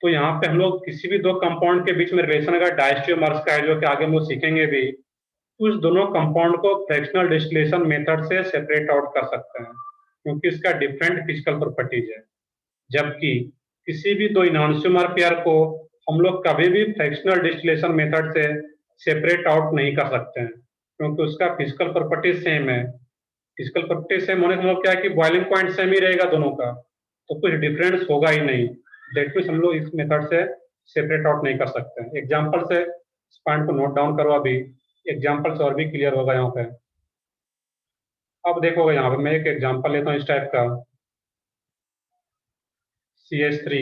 तो यहाँ पे हम लोग किसी भी दो कंपाउंड के बीच में रिलेशन अगर डायस्ट्रोमर्स का है, जो कि आगे हम लोग सीखेंगे भी, तो उस दोनों कंपाउंड को फ्रैक्शनल डिस्टिलेशन मेथड से सेपरेट आउट कर सकते हैं, क्योंकि इसका डिफरेंट फिजिकल प्रॉपर्टीज है। जबकि किसी भी दो इनॉन्सियोमर पेयर को हम लोग कभी भी फ्रैक्शनल डिस्टिलेशन मेथड से सेपरेट आउट नहीं कर सकते हैं, क्योंकि उसका फिजिकल प्रॉपर्टी सेम है। फिजिकल प्रॉपर्टी सेम होने का मतलब क्या है कि बॉइलिंग पॉइंट सेम ही रहेगा दोनों का, तो कुछ डिफरेंस होगा ही नहीं। दैट मीन्स हम लोग इस मेथड से सेपरेट आउट नहीं कर सकते हैं। एग्जाम्पल से इस पॉइंट को नोट डाउन करो, अभी एग्जाम्पल से और भी क्लियर होगा यहाँ पे। अब देखोगे यहाँ पे मैं एक एग्जाम्पल लेता हूँ इस टाइप का, CH3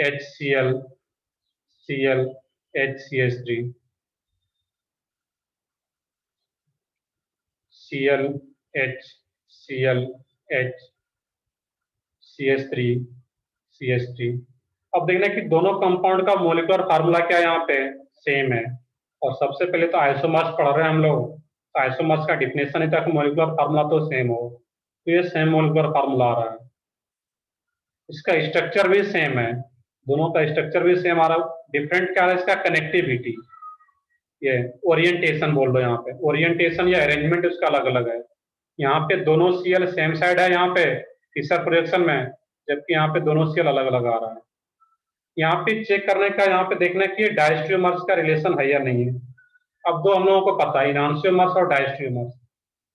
HCl Cl HCH3 Cl HCl H CH3 CH3। अब देखना कि दोनों कंपाउंड का मोलिकुलर फार्मूला क्या है, यहाँ पे सेम है। और सबसे पहले तो आइसोमर्स पढ़ रहे हैं हम लोग, तो आइसोमर्स का डिफिनेशन है ताकि मोलिकुलर फार्मूला तो सेम हो, तो ये सेम मोलिकुलर फार्मूला आ रहा है। इसका स्ट्रक्चर भी सेम है, दोनों का स्ट्रक्चर भी सेम आ रहा है। डिफरेंट क्या है इसका, कनेक्टिविटी, ये ओरिएंटेशन बोल दो, यहाँ पे ओरिएंटेशन या अरेंजमेंट उसका अलग अलग है। यहाँ पे दोनों सीएल सेम साइड है यहाँ पे फिशर प्रोजेक्शन में, जबकि यहाँ पे दोनों सीएल अलग अलग आ रहा है। यहाँ पे चेक करने का, यहाँ पे देखना कि ये डायस्ट्रोमर्स का रिलेशन है या नहीं है। अब दो हम लोगों को पता है, इनॉन्सियोमर्स और डायस्ट्रोमर्स।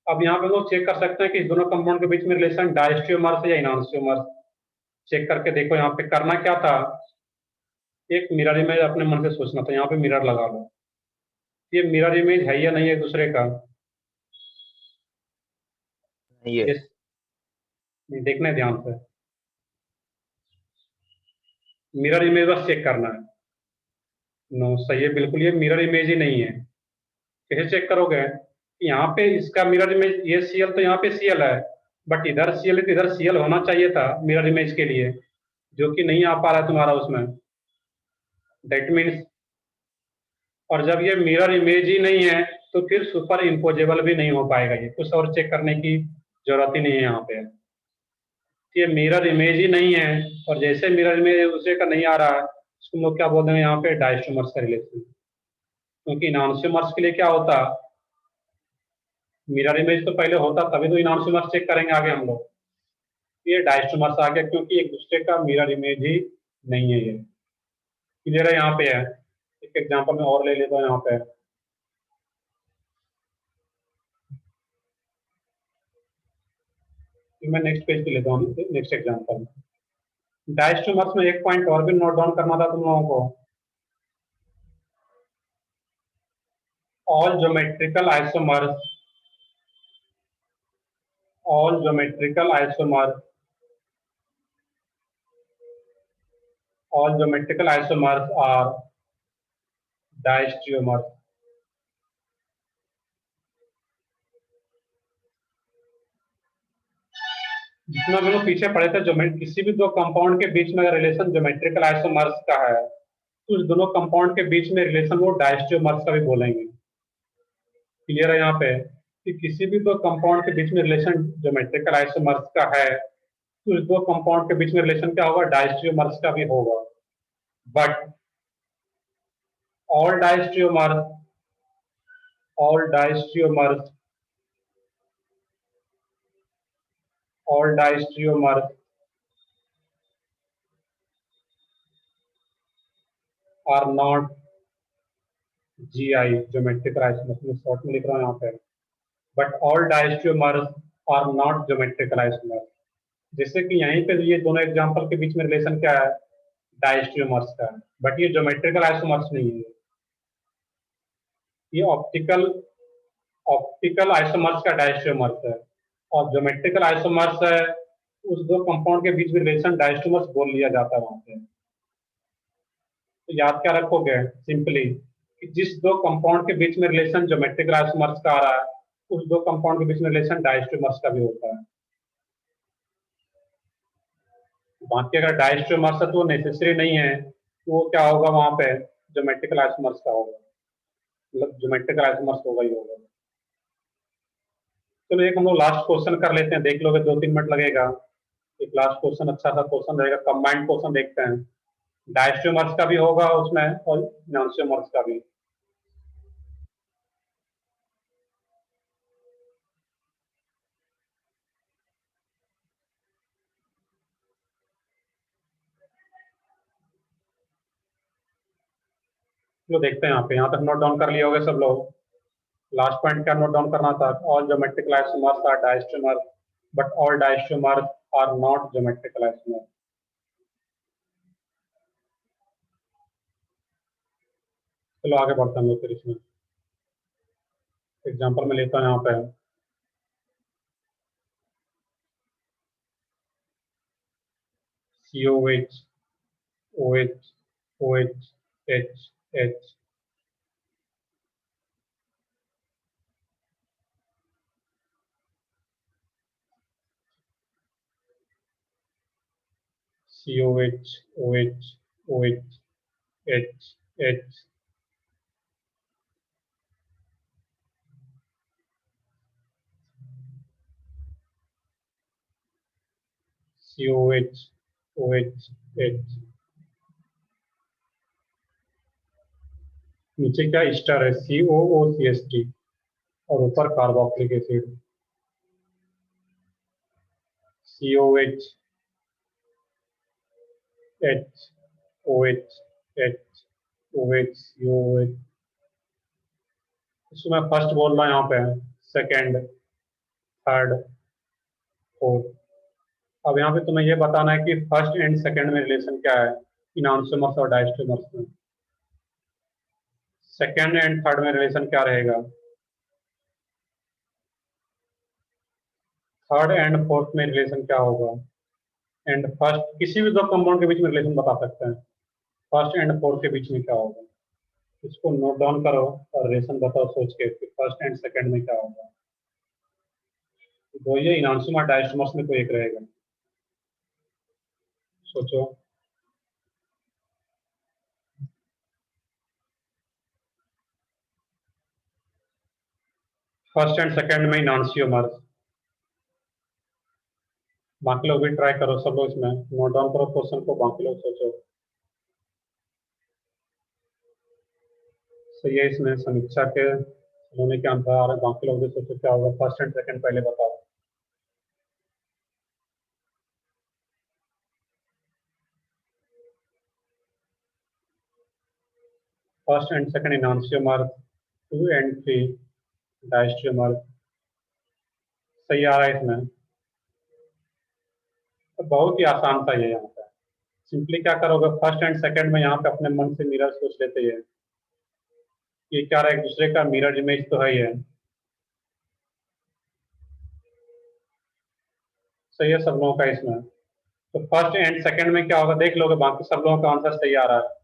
अब यहाँ पे लोग चेक कर सकते हैं कि दोनों कंपाउंड के बीच में रिलेशन डायस्ट्रोमर्स या इनॉन्सियोमर्स। चेक करके देखो, यहाँ पे करना क्या था, एक मिरर इमेज अपने मन से सोचना था। यहाँ पे मिरर लगा लो, ये मिरर इमेज है या नहीं है दूसरे का, ये ये देखना है ध्यान से। मिरर इमेज बस चेक करना है। नो, सही है बिल्कुल, ये मिरर इमेज ही नहीं है। कैसे चेक करोगे, यहाँ पे इसका मिरर इमेज, ये सीएल तो यहाँ पे सीएल है, बट इधर सीएल तो इधर सीएल होना चाहिए था मिरर इमेज के लिए, जो कि नहीं आ पा रहा है तुम्हारा उसमें। दैट मीन्स, और जब ये मिरर इमेज ही नहीं है तो फिर सुपर इम्पोजेबल भी नहीं हो पाएगा। ये कुछ और चेक करने की जरूरत ही नहीं है यहाँ पे। ये मिरर इमेज ही नहीं है, और जैसे मिरर इमेज दूसरे का नहीं आ रहा है, उसको लोग क्या बोल देंगे यहाँ पे, डायस्ट्रोमर्स का रिलेशन। क्योंकि इनॉन्सियोमर्स के लिए क्या होता, मिरर इमेज तो पहले होता, तभी तो इनॉन्सियोमर्स चेक करेंगे आगे हम लोग। ये डायस्ट्रोमर्स आ गया क्योंकि एक दूसरे का मिरर इमेज ही नहीं है। ये क्लियर है, यहाँ पे है। एक एग्जाम्पल में और ले लेता हूँ यहाँ पे। मैं नेक्स्ट पेज पे लेता हूँ, नेक्स्ट एग्जाम्पल। डायस्ट्रोमर्स में एक पॉइंट और भी नोट डाउन करना था तुम लोगों को। all geometrical isomers all geometrical isomers all geometrical isomers are diastereomers। जितना भी लोग पीछे पढ़े थे, किसी भी दो कंपाउंड के बीच में रिलेशन ज्योमेट्रिकल आइसोमर्स का है, तो उस दोनों कंपाउंड के बीच में रिलेशन वो डायस्ट्रोमर्स का भी बोलेंगे। क्लियर है यहाँ पे कि किसी भी दो कंपाउंड के बीच में रिलेशन ज्योमेट्रिकल आइसोमर्स का है, तो उस दो कंपाउंड के बीच में रिलेशन क्या होगा, डायस्ट्रोमर्स का भी होगा। But all diastereomers all diastereomers all diastereomers are not GI geometrical isomers। मैं शॉर्ट में लिख रहा हूँ यहाँ पे, but all diastereomers are not geometrical isomers। जैसे कि यहीं पे ये दोनों एग्जांपल के बीच में रिलेशन क्या है, डायस्ट्रोमर्स का, बट ये ज्योमेट्रिकल आइसोमर्स नहीं है, ये ऑप्टिकल ऑप्टिकल आइसोमर्स का डायस्ट्रोमर्स है। और ज्योमेट्रिकल आइसोमर्स है, उस दो कंपाउंड के बीच में रिलेशन डायस्ट्रोमर्स बोल लिया जाता है वहां पे। तो याद क्या रखोगे, सिंपली कि जिस दो कंपाउंड के बीच में रिलेशन ज्योमेट्रिकल आइसोमर्स का आ रहा है, उस दो कंपाउंड के बीच में रिलेशन डायस्ट्रोमर्स का भी होता है। बाकी अगर डायस्ट्रोमर्स है तो वो नेसेसरी नहीं है, तो वो क्या होगा वहां पे, ज्योमेट्रिकल आइसोमर्स का होगा, मतलब ज्योमेट्रिकल आइसोमर्स होगा ही होगा। चलो एक हम लोग लास्ट क्वेश्चन कर लेते हैं, देख लोगे 2-3 मिनट लगेगा। एक लास्ट क्वेश्चन, अच्छा सा क्वेश्चन रहेगा, कंबाइंड क्वेश्चन देखते हैं। डायस्ट्रोमर्स का भी होगा उसमें और नॉन्स्ट्रोमर्स का भी। चलो देखते हैं, यहाँ तक नोट डाउन कर लिए होगे सब लोग। लास्ट पॉइंट क्या नोट डाउन करना था, all geometrical isomers are diastereomer but all diastereomers are not geometrical isomer. चलो आगे बढ़ते हैं हम लोग फिर इसमें। एग्जाम्पल में लेता हूँ यहाँ पे, COH OH OH H H COH OH OH H H COH OH H। नीचे क्या स्टार है, COOCH और ऊपर carboxylic acid COH H OH H OH COH। इसको मैं फर्स्ट बोल रहा हूँ यहाँ पे, सेकेंड, थर्ड, फोर्थ। अब यहाँ पे तुम्हें ये बताना है कि फर्स्ट एंड सेकेंड में रिलेशन क्या है इनॉन्सोमर्स और डायस्टोमर्स में। सेकेंड एंड थर्ड में रिलेशन क्या रहेगा, थर्ड एंड फोर्थ में रिलेशन क्या होगा, एंड फर्स्ट, किसी भी दो कंपाउंड के बीच में रिलेशन बता सकते हैं, फर्स्ट एंड फोर्थ के बीच में क्या होगा। इसको नोट डाउन करो और रिलेशन बताओ सोच के कि फर्स्ट एंड सेकेंड में क्या होगा। दो ये इनॉन्सोमर डायस्टोमर्स में कोई एक रहेगा, सोचो। फर्स्ट एंड सेकेंड में इनॉन्सियोमर्स। बाकी लोग भी ट्राई करो, सब लोग इसमें नोट डाउन करो क्वेश्चन को, बाकी लोग सोचो। सही है, इसमें समीक्षा के होने के अंतर आ रहे हैं, बाकी लोग भी सोचो क्या होगा। फर्स्ट एंड सेकंड पहले बताओ। First and second enantiomer, 2 and 3 diastereomer. सही आ रहा है इसमें, तो बहुत ही आसान था ये। यहाँ पे सिंपली क्या करोगे, फर्स्ट एंड सेकंड में यहाँ पे अपने मन से मिरर सोच लेते हैं, ये क्या रहा है, एक दूसरे का मिरर इमेज तो है ही है। सही है सब लोगों का इसमें। तो फर्स्ट एंड सेकंड में क्या होगा देख लोगे, बाकी सब लोगों का आंसर सही आ रहा है।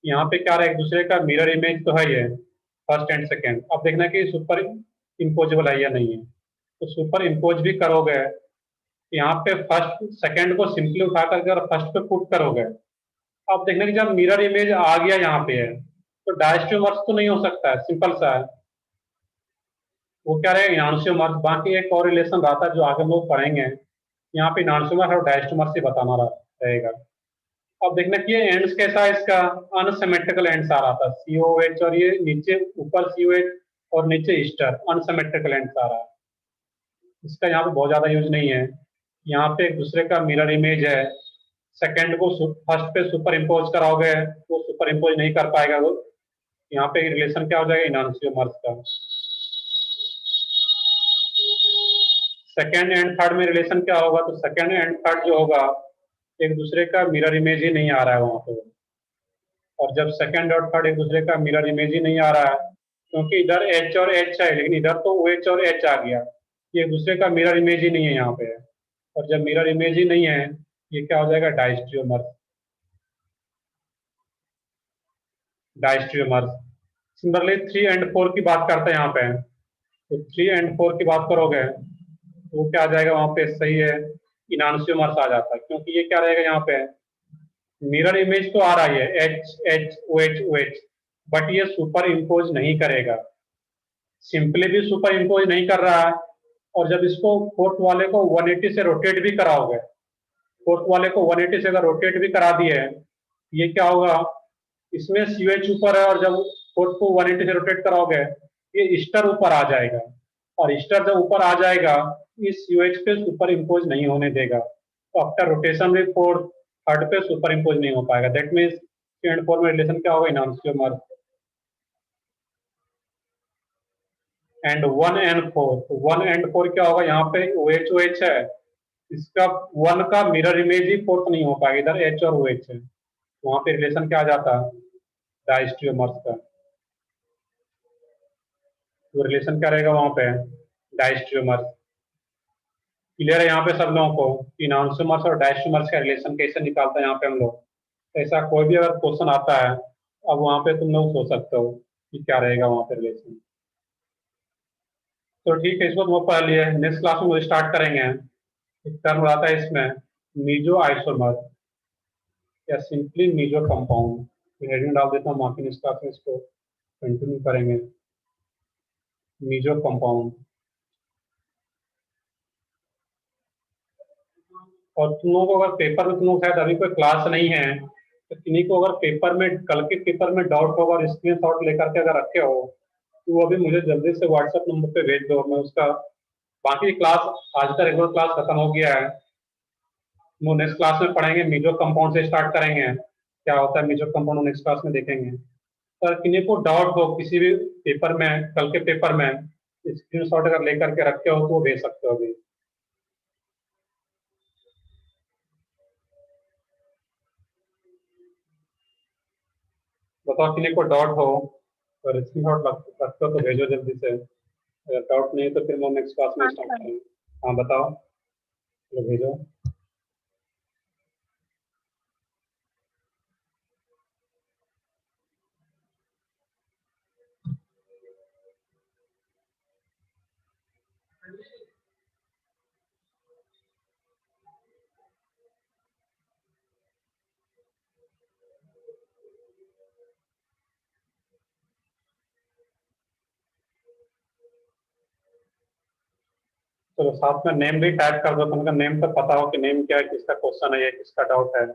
यहाँ पे क्या रहा है, एक दूसरे का मिरर इमेज तो है ही है, फर्स्ट एंड सेकंड। अब देखना कि सुपर इम्पोजेबल है या नहीं है, तो सुपर इम्पोज भी करोगे, यहाँ पे फर्स्ट सेकंड को सिंपली उठा करके और फर्स्ट पे पुट करोगे। अब देखना कि जब मिरर इमेज आ गया यहाँ पे है, तो डायस्ट्रोमर्स तो नहीं हो सकता है, सिंपल सा है। वो क्या रहेगा, इनॉन्सियोमर्स। बाकी एक और रिलेशन रहता है जो आगे हम लोग पढ़ेंगे, यहाँ पे इनॉन्सियोमर और डायस्ट्रोमर्स ही बताना रहेगा। अब देखना कि ये एंड्स कैसा है, इसका अनसिमेट्रिकल एंड्स आ रहा था, COH, और ये नीचे ऊपर COH और नीचे ईस्टर, अनसिमेट्रिकल एंड्स आ रहा है। इसका यहाँ पे बहुत ज्यादा यूज नहीं है। यहाँ पे एक दूसरे का मिरर इमेज है, सेकंड को फर्स्ट पे सुपर इम्पोज कराओगे वो सुपर इम्पोज नहीं कर पाएगा वो। यहाँ पे रिलेशन क्या हो जाएगा, इनॉन्सियोमर्स का। सेकंड एंड थर्ड में रिलेशन क्या होगा, तो सेकंड एंड थर्ड जो होगा एक दूसरे का मिरर इमेज ही नहीं आ रहा है वहां पे। और जब सेकंड और थर्ड एक दूसरे का मिरर इमेज ही नहीं आ रहा है, क्योंकि इधर H और H है लेकिन इधर तो OH और H आ गया, ये एक दूसरे का मिरर इमेज ही नहीं है यहाँ पे। और जब मिरर इमेज ही नहीं है, ये क्या हो जाएगा, डायस्ट्रोमर। डायस्ट्रोमर। सिमिलरली 3 and 4 की बात करते हैं यहाँ पे, तो 3 and 4 की बात करोगे तो क्या आ जाएगा वहां पे, सही है, इनांशियोमर्स आ जाता, क्योंकि ये क्या रहेगा यहाँ पे, मिरर इमेज तो आ रही है H H O H O H, but ये सुपर इम्पोज नहीं करेगा, सिंपली भी सुपर इम्पोज नहीं कर रहा है। और जब इसको फोर्थ वाले को 180 से रोटेट भी कराओगे, फोर्थ वाले को 180 से अगर रोटेट भी करा दिए, ये क्या होगा, इसमें सीएच ऊपर है और जब फोर्थ को 180 से रोटेट कराओगे ये ईस्टर ऊपर आ जाएगा, और ईस्टर जब ऊपर आ जाएगा इस यूएच पे सुपर इम्पोज नहीं होने देगा, तो आफ्टर रोटेशन भी फोर्थ थर्ड पे सुपर इम्पोज नहीं हो पाएगा। दैट मीन्स 3 and 4 में रिलेशन क्या होगा, इनांशियोमर्स। एंड 1 and 4, 1 and 4 क्या होगा, यहाँ पे OH OH है, इसका 1 का मिरर इमेज ही फोर्थ नहीं हो पाएगा, इधर H और OH है, वहां पे रिलेशन क्या आ जाता है, डायस्टियोमर्स का। तो रिलेशन क्या रहेगा वहां पे, डायस्टियोमर्स। क्लियर है यहाँ पे सब लोगों को, इनांशियोमर्स और डायस्टियोमर्स का रिलेशन कैसे निकालते हैं यहाँ पे हम लोग। ऐसा कोई भी अगर क्वेश्चन आता है, अब वहां पे तुम लोग सोच सकते हो कि क्या रहेगा वहां पे रिलेशन। तो ठीक है, इसको तुम पढ़ लिए, नेक्स्ट क्लास में स्टार्ट करेंगे। एक टर्म आता है इसमें मीजो आइसोमर या सिंपली मीजो कंपाउंड, हेडिंग डाल देता हूँ, बाकी नेक्स्ट क्लास में इसको कंटिन्यू करेंगे। मीजो कंपाउंड, और तुम लोगों को अगर पेपर में, तुम लोग शायद अभी कोई क्लास नहीं है, तो किन्हीं को अगर पेपर में, कल के पेपर में डाउट होगा और स्क्रीन शॉट लेकर के अगर रखे हो, तो वो अभी मुझे जल्दी से व्हाट्सएप नंबर पे भेज दो, मैं उसका, बाकी क्लास आज का रेगुलर क्लास खत्म हो गया है, वो नेक्स्ट क्लास में पढ़ेंगे, मीजो कंपाउंड से स्टार्ट करेंगे, क्या होता है मीजो कंपाउंड नेक्स्ट क्लास में देखेंगे। पर किन्हीं को डाउट हो किसी भी पेपर में, कल के पेपर में स्क्रीन शॉट अगर लेकर के रखे हो तो वो भेज सकते हो अभी। बताओ किन्हीं को डाउट हो, और स्क्रीन शॉट रखते हो तो भेजो जल्दी से, अगर डाउट नहीं तो फिर हम नेक्स्ट क्लास में स्टार्ट करेंगे। हाँ बताओ, चलो भेजो। चलो साथ में नेम भी टाइप कर दो, तुमका नेम तो पता हो कि नेम क्या है, किसका क्वेश्चन है, ये किसका डाउट है।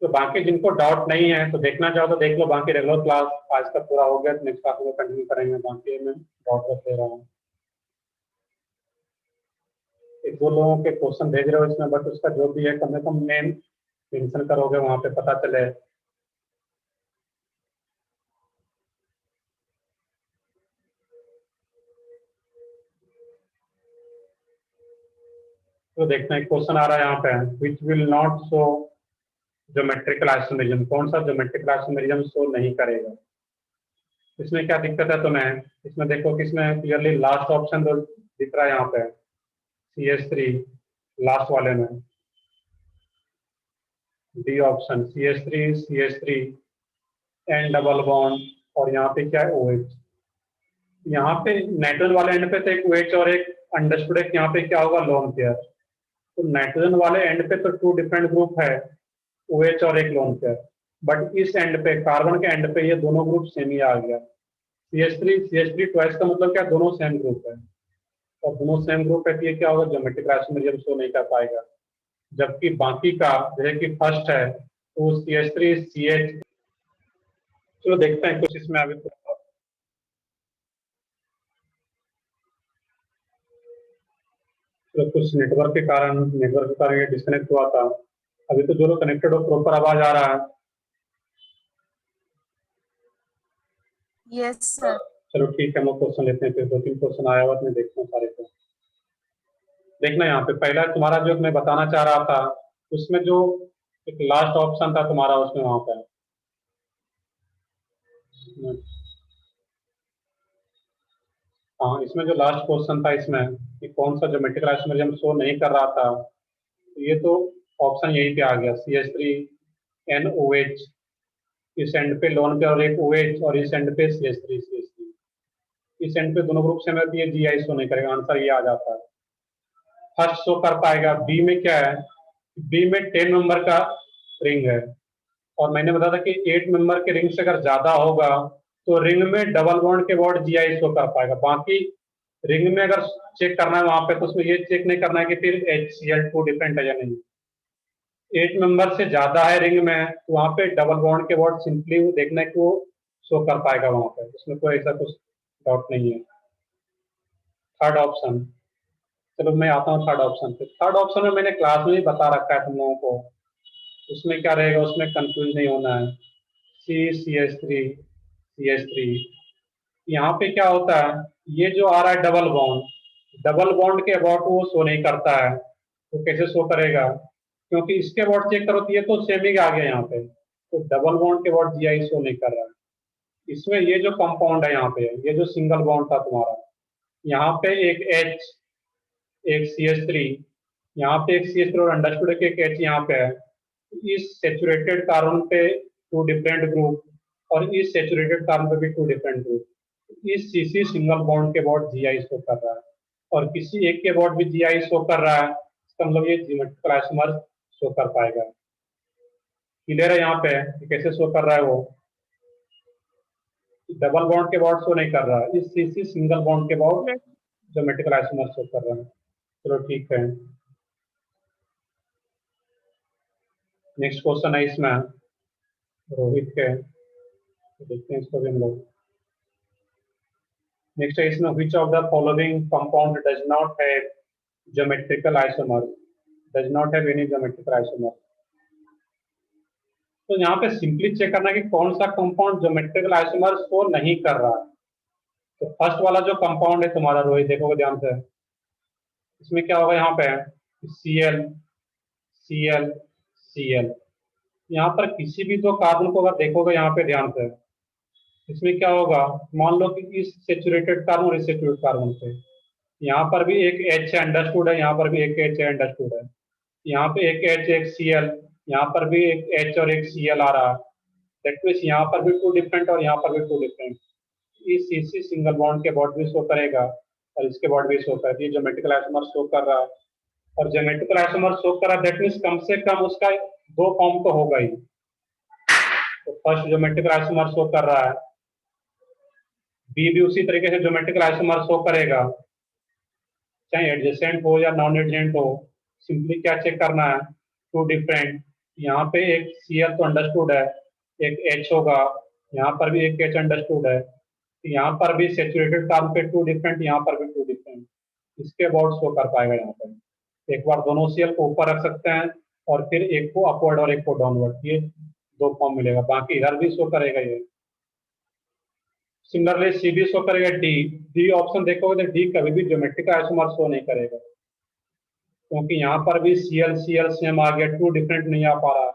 तो बाकी जिनको डाउट नहीं है तो देखना चाहो तो देख लो, बाकी रेगुलर क्लास आज का पूरा हो गया, तो नेक्स्ट क्लास में कंटिन्यू करेंगे, बाकी मैं डाउट रख ले रहा हूँ। एक दो लोगों के क्वेश्चन भेज रहे हो इसमें, बट उसका जो भी है कम से कम नेम मेंशन करोगे, वहां पे पता चले। तो देखते हैं, क्वेश्चन आ रहा है यहाँ पे, which will not show geometrical isomerism, कौन सा ज्योमेट्रिकल आइसोमेरिज्म शो नहीं करेगा। इसमें क्या दिक्कत है तुम्हें, इसमें देखो किसमें क्लियरली लास्ट ऑप्शन तो दिख रहा है यहाँ पे, CH3 लास्ट वाले में, D option CH3 N double bond, और यहाँ पे क्या है OH। यहाँ पे नाइट्रोजन वाले एंड पे तो एक OH और एक अंडरस्टूड है, यहाँ पे क्या होगा लोन पेयर। तो नाइट्रोजन वाले एंड पे तो 2 डिफरेंट ग्रुप है, OH और एक लोन पेयर, बट इस एंड पे कार्बन के एंड पे ये दोनों ग्रुप सेम ही आ गया, CH3 ट्वाइस का मतलब क्या, दोनों सेम ग्रुप है, और दोनों सेम ग्रुप है, तो ये क्या होगा, ज्योमेट्रिक आइसोमेरिज्म शो नहीं कर पाएगा। जबकि बाकी का जैसे कि फर्स्ट है तो CH3 CH, चलो देखते हैं कुछ इसमें अभी तो कुछ नेटवर्क के कारण ये डिस्कनेक्ट हुआ था। अभी तो जो लोग कनेक्टेड हो प्रॉपर आवाज आ रहा है। Yes sir. चलो ठीक है, हम क्वेश्चन लेते हैं, फिर 2-3 क्वेश्चन आया हुआ मैं देखता हूँ सारे को। देखना यहाँ पे पहला तुम्हारा जो मैं बताना चाह रहा था, उसमें जो एक लास्ट ऑप्शन था तुम्हारा, उसमें वहां पे हाँ, इसमें जो लास्ट क्वेश्चन था इसमें कि कौन सा ज्योमेट्रिकल आइसोमेरिज्म शो नहीं कर रहा था, तो ये तो ऑप्शन यहीं पे आ गया, CH3NOH, इस एंड पे लोन पे और एक OH, और इस एंड पे CH3 CH3, इस एंड पे दोनों ग्रुप सेम है, ये जी आई शो नहीं करेगा, आंसर ये आ जाता है। फर्स्ट शो कर पाएगा। बी में क्या है, बी में 10 मेंबर का रिंग है और मैंने बताया था कि 8 मेंबर के रिंग से अगर ज्यादा होगा तो रिंग में डबल बॉन्ड के बाद जी आई शो कर पाएगा। बाकी रिंग में अगर चेक करना है वहां पे तो उसमें ये चेक नहीं करना है कि फिर HCl2 डिफरेंट है या नहीं। 8 मेंबर से ज्यादा है रिंग में तो वहां पे डबल बॉन्ड के बाद सिंपली देखना है कि वो शो कर पाएगा वहां पे, उसमें कोई ऐसा कुछ डाउट नहीं है। थर्ड ऑप्शन, चलो मैं आता हूँ थर्ड ऑप्शन पे। थर्ड ऑप्शन में मैंने क्लास में ही बता रखा है तुम लोगों को, उसमें क्या रहेगा, उसमें कंफ्यूज नहीं होना है। CH3 यहाँ पे क्या होता है, ये जो आ रहा है डबल बॉन्ड के अबाउट वो शो नहीं करता है, तो कैसे शो करेगा, क्योंकि इसके अबाउट चेक करो तो ये तो सेम ही आ गया यहाँ पे, तो डबल बॉन्ड के अबाउट जी आई शो नहीं कर रहा है। इसमें ये जो कंपाउंड है यहाँ पे, ये जो सिंगल बॉन्ड था तुम्हारा, यहाँ पे एक H, एक CH3, यहाँ पे एक CH3 और अंडरस्टूड है कि एक H यहाँ पे है। इस सेचुरेटेड कार्बन पे 2 डिफरेंट ग्रुप और इस सेचुरेटेड कार्बन पे भी 2 डिफरेंट ग्रुप, इस CC सिंगल बॉन्ड के अबाउट जीआई शो कर रहा है और किसी एक के अबाउट भी जीआई शो कर रहा है, इसका मतलब ये ज्योमेट्रिकल आइसोमर शो कर पाएगा। क्लियर है यहाँ पे कि कैसे शो कर रहा है वो, डबल बॉन्ड के अबाउट शो नहीं कर रहा है, इस CC सिंगल बॉन्ड के about Yes. Geometrical isomer show कर रहा है। चलो ठीक है, नेक्स्ट क्वेश्चन है इसमें रोहित के, देखते हैं इसको भी हम लोग। नेक्स्ट है इसमें, which of the following compound does not have geometrical isomer, does not have any geometrical isomer। तो यहाँ पे सिंपली चेक करना है कि कौन सा कंपाउंड ज्योमेट्रिकल आइसोमर शो नहीं कर रहा है। तो फर्स्ट वाला जो कंपाउंड है तुम्हारा रोहित, देखोगे ध्यान से, इसमें क्या होगा, यहाँ पे Cl Cl Cl, यहाँ पर किसी भी दो कार्बन को अगर देखोगे यहाँ पे ध्यान से, इसमें क्या होगा, मान लो कि इस सेचुरेटेड कार्बन और इस सेचुरेटेड कार्बन पे यहाँ पर भी एक H है अंडरस्टूड है, यहाँ पर भी एक H है अंडरस्टूड है, यहाँ पे एक H एक Cl, यहाँ पर भी एक H और एक Cl आ रहा है, दैट मीन्स यहाँ पर भी 2 डिफरेंट और यहाँ पर भी 2 डिफरेंट। इस CC सिंगल बॉन्ड के बॉड भी शो करेगा और इसके बॉड भी शो करेगा, ये ज्योमेट्रिकल आइसोमर शो कर रहा है। और ज्योमेट्रिकल आइसोमर शो कर रहा है दैट मीन्स कम से कम उसका 2 फॉर्म तो होगा ही। तो फर्स्ट ज्योमेट्रिकल आइसोमर शो कर रहा है, बी भी उसी तरीके से ज्योमेट्रिकल आइसोमर शो करेगा, चाहे एडजेसेंट हो या नॉन एडजेसेंट हो। सिंपली क्या चेक करना है, 2 डिफरेंट, यहाँ पे एक Cl तो अंडरस्टूड है, एक H होगा, यहाँ पर भी एक H अंडरस्टूड है, यहाँ पर भी सेचुरेटेड कार्बन पे 2 डिफरेंट, यहाँ पर भी 2 डिफरेंट, इसके अबाउट शो कर पाएगा। यहाँ पर एक बार दोनों Cl को ऊपर रख सकते हैं और फिर एक को अपवर्ड और एक को डाउनवर्ड, ये 2 फॉर्म मिलेगा, बाकी इधर भी शो करेगा ये। सिमिलरली सी भी शो करेगा, डी ऑप्शन देखोगे तो डी कभी भी ज्योमेट्रिक आइसोमर शो नहीं करेगा, क्योंकि यहाँ पर भी Cl Cl सेम आ गया, 2 डिफरेंट नहीं आ पा रहा,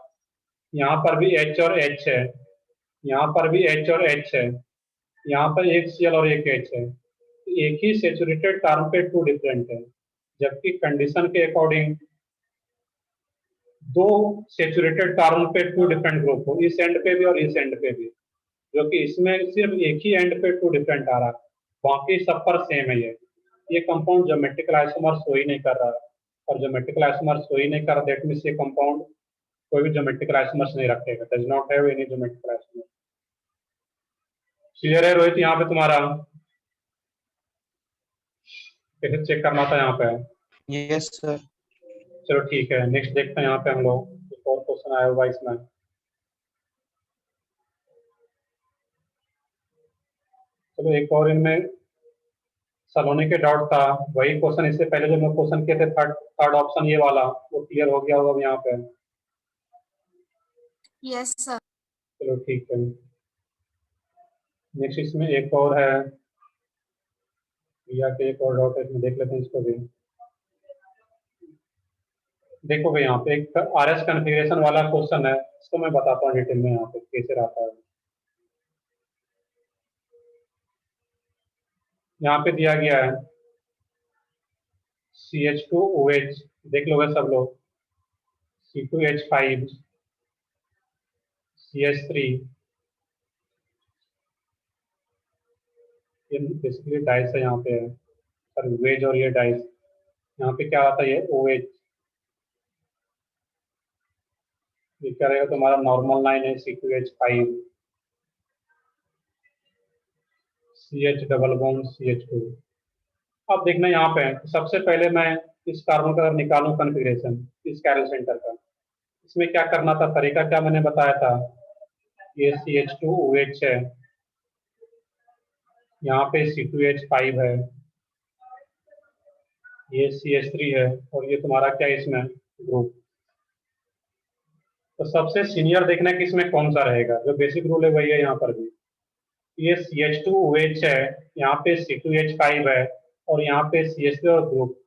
यहाँ पर भी H और H है, यहाँ पर भी H और H है, यहाँ पर एक Cl और एक H है, एक ही सेचुरेटेड कार्बन पे 2 डिफरेंट है, जबकि कंडीशन के अकॉर्डिंग 2 सेचुरेटेड कार्बन पे 2 डिफरेंट ग्रुप हो, इस एंड पे भी और इस एंड पे भी, जो कि इसमें सिर्फ एक ही एंड पे 2 डिफरेंट आ रहा है, बाकी सब पर सेम है ये कंपाउंड ज्योमेट्रिकल आइसोमर शो ही नहीं कर रहा है, और ज्योमेट्रिकल आइसोमर शो ही नहीं कर रहा, दैट मींस ये कंपाउंड कोई भी ज्योमेट्रिकल आइसोमर्स नहीं रखेगा, does not have any geometrical isomer. Clear है रोहित यहाँ पे तुम्हारा, कैसे चेक करना था यहाँ पे? Yes sir. चलो ठीक है, नेक्स्ट देखते हैं यहाँ पे हम लोग एक और क्वेश्चन आया होगा इसमें। चलो एक और इनमें सलोनी के डाउट था, वही क्वेश्चन इससे पहले जो मैं क्वेश्चन किए थे, थर्ड ऑप्शन ये वाला, वो क्लियर हो गया होगा यहाँ पे। Yes sir. चलो ठीक है, नेक्स्ट इसमें एक और है, या के एक और डाउट है इसमें, देख लेते हैं इसको भी। देखो भाई यहाँ पे एक RS कन्फिग्रेशन वाला क्वेश्चन है, इसको मैं बताता हूँ डिटेल में यहाँ पे कैसे रहता है। यहाँ पे दिया गया है CH2OH, देख लोगे सब लोग, C2H5 CH3, ये बेसिकली डाइस है यहाँ पे, सर वेज और ये डाइस यहाँ पे क्या आता है, ये ओ एच, ये क्या रहेगा तुम्हारा नॉर्मल लाइन है C2H5 CH double bond CH2। अब देखना यहाँ पे सबसे पहले मैं इस कार्बन का निकालूं कॉन्फ़िगरेशन इस कैरल सेंटर का। इसमें क्या करना था, तरीका क्या मैंने बताया था, ये CH2OH है, यहाँ पे C2H5 है, ये CH3 है और ये तुम्हारा क्या है इसमें ग्रुप। तो सबसे सीनियर देखना है कि इसमें कौन सा रहेगा, जो बेसिक रूल है वही है यहाँ पर भी। ये CH2OH है, यहाँ पे C2H5 है और यहाँ पे CH3 और ग्रुप।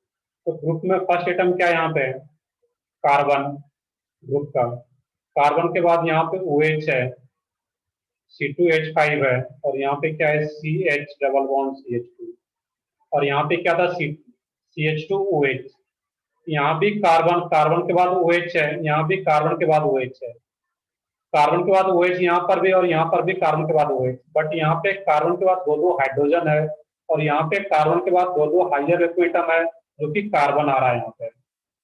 तो ग्रुप में फर्स्ट एटम क्या है यहाँ पे, कार्बन, ग्रुप का। कार्बन के बाद यहाँ पे OH है, C2H5 है और यहाँ पे क्या है CH डबल बॉन्ड CH2 और यहाँ पे क्या था CH2OH। यहाँ भी कार्बन, कार्बन के बाद OH है, यहाँ भी कार्बन के बाद OH है, कार्बन के बाद OH यहाँ पर भी और यहाँ पर भी कार्बन के बाद OH। बट यहाँ पे कार्बन के बाद दो हाइड्रोजन है और यहाँ पे कार्बन के बाद दो हाइयर एटम है, जो कि कार्बन आ रहा है यहाँ पे।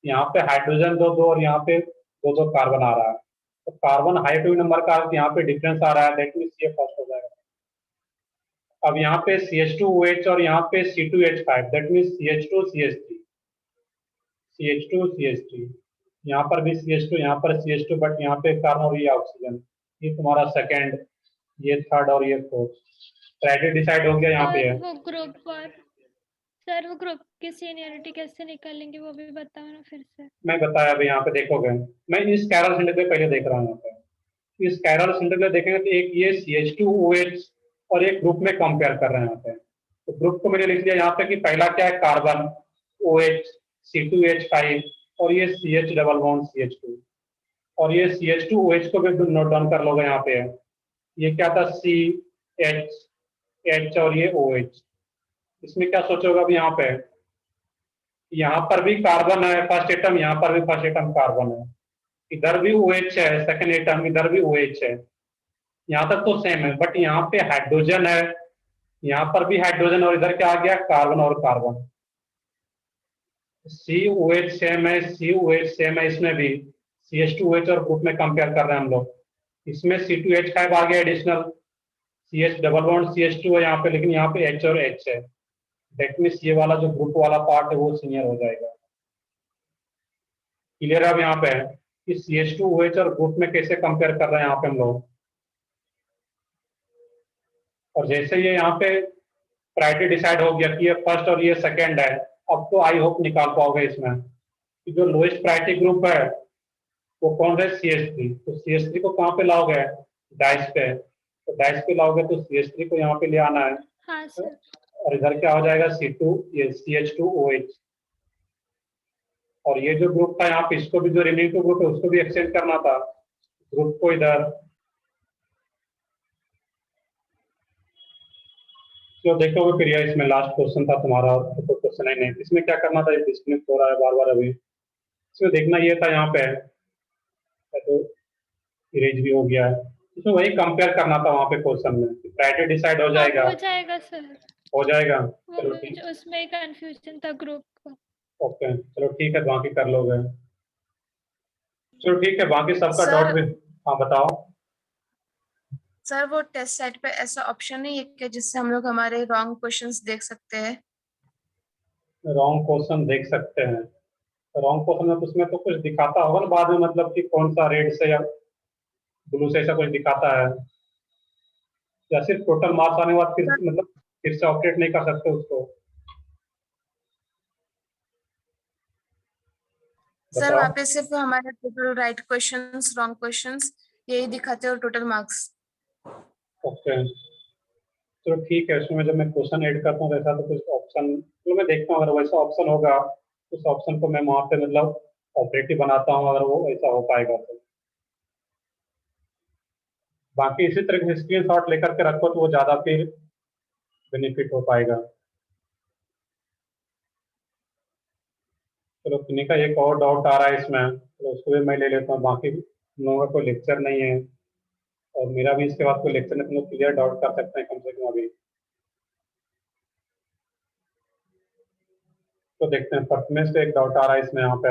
यहाँ पे हाइड्रोजन दो और यहाँ पे दो कार्बन आ रहा है। तो कार्बन हाई एटॉमिक नंबर का यहाँ पे डिफरेंस आ रहा है, दैट मींस ये फर्स्ट हो जाएगा। अब यहाँ पे CH2OH और यहाँ पे C2H5, दैट मींस CH2CH3 यहाँ पर भी CH2, यहाँ पर CH2, बट यहाँ पे कार्बन और ये ऑक्सीजन, ये तुम्हारा सेकंड, ये थर्ड और ये फोर्थ। क्राइटेरिया डिसाइड हो गया यहाँ पे है। वो ग्रुप पर सर, वो ग्रुप की सीनियरिटी कैसे निकालेंगे वो भी बताओ ना फिर से। मैं बताया अभी, यहाँ पे देखोगे, मैं इस कैरल सेंटर पे पहले देख रहा हूँ। यहाँ पे इस कैरल सेंटर पे देखेंगे तो एक ये CH2OH और एक ग्रुप में कंपेयर कर रहे हैं यहाँ पे। तो ग्रुप को मैंने लिख दिया यहाँ पे कि पहला क्या है कार्बन OH C2H5 और ये CH डबल बॉन्ड CH2 और ये CH2OH को भी नोट डाउन कर लोगे यहाँ पे। ये क्या था CH और ये OH। इसमें क्या सोचोगे अभी यहाँ पर भी कार्बन है फर्स्ट एटम, यहाँ पर भी फर्स्ट एटम कार्बन है, इधर भी OH है सेकंड एटम, इधर भी OH है। यहाँ तक तो सेम है, बट यहाँ पे हाइड्रोजन है, यहाँ पर भी हाइड्रोजन और इधर क्या आ गया कार्बन और कार्बन। COH सेम है, COH सेम है, इसमें भी CH2OH और ग्रुप में कंपेयर कर रहे हैं हम लोग। इसमें C2H5 आ गया additional, CH double bond CH2 है यहाँ पे, लेकिन यहाँ पे H और H है, दैट मींस ये वाला जो ग्रुप वाला पार्ट है वो सीनियर हो जाएगा। क्लियर है अब यहाँ पे कि CH2OH और ग्रुप में कैसे कंपेयर कर रहे हैं यहाँ पे हम लोग। और जैसे ये यहाँ पे प्रायोरिटी डिसाइड हो गया कि ये फर्स्ट और ये सेकंड है, अब तो आई होप निकाल पाओगे इसमें कि जो लोएस्ट प्रायोरिटी ग्रुप है वो कौन है CH3। तो CH3 को कहाँ पे लाओगे, डाइस पे। तो डाइस पे लाओगे तो CH3 को यहाँ पे ले आना है। हाँ सर। और इधर क्या हो जाएगा ये CH2OH। और ये जो ग्रुप था यहाँ पे, इसको भी जो रिमेनिंग ग्रुप है उसको भी एक्सचेंज करना था, ग्रुप को इधर। तो देखोगे फिर ये इसमें लास्ट क्वेश्चन था तुम्हारा, तो क्वेश्चन है नहीं, इसमें क्या करना था, ये डिस्कनेक्ट हो रहा है बार बार। अभी इसमें देखना ये था यहाँ पे, तो इरेज भी हो गया है, इसमें वही कंपेयर करना था वहाँ पे क्वेश्चन में, प्रायोरिटी डिसाइड हो जाएगा। हो जाएगा सर, हो जाएगा, वो चलो ठीक। मुझे उसमें कंफ्यूजन था ग्रुप का। ओके चलो ठीक है, बाकी कर लोगे। चलो ठीक है, बाकी सबका सर- डाउट भी। हाँ बताओ। सर वो टेस्ट साइट पे ऐसा ऑप्शन नहीं है क्या जिससे हम लोग हमारे रॉन्ग क्वेश्चंस देख सकते हैं? रॉन्ग क्वेश्चन देख सकते हैं, रॉन्ग क्वेश्चन में उसमें तो कुछ दिखाता होगा ना बाद में, मतलब कि कौन सा रेड से या ब्लू से ऐसा कुछ दिखाता है, या सिर्फ टोटल मार्क्स आने के बाद फिर मतलब फिर से ऑपरेट नहीं कर सकते उसको। सर बताओ। वहाँ पे सिर्फ हमारे total right questions, wrong questions यही दिखाते हैं और टोटल मार्क्स। ओके चलो ठीक है, उसमें जब मैं क्वेश्चन ऐड करता हूँ वैसा तो कुछ ऑप्शन, तो मैं देखता हूँ अगर वैसा ऑप्शन होगा उस ऑप्शन को मैं वहाँ पे मतलब ऑपरेटिव बनाता हूँ, अगर वो ऐसा हो पाएगा तो। बाकी इसी तरह के स्क्रीन शॉट लेकर के रखो तो वो ज़्यादा फिर बेनिफिट हो पाएगा। चलो किन्हीं का एक और डाउट आ रहा है इसमें, तो उसको भी मैं ले लेता हूँ। बाकी लोगों का कोई लेक्चर नहीं है और मेरा भी इसके बाद कोई लेक्चर नहीं, तुम लोग क्लियर डाउट कर सकते हैं कम से कम अभी। तो देखते हैं, प्रथमेश से एक डाउट आ रहा है इसमें, यहाँ पे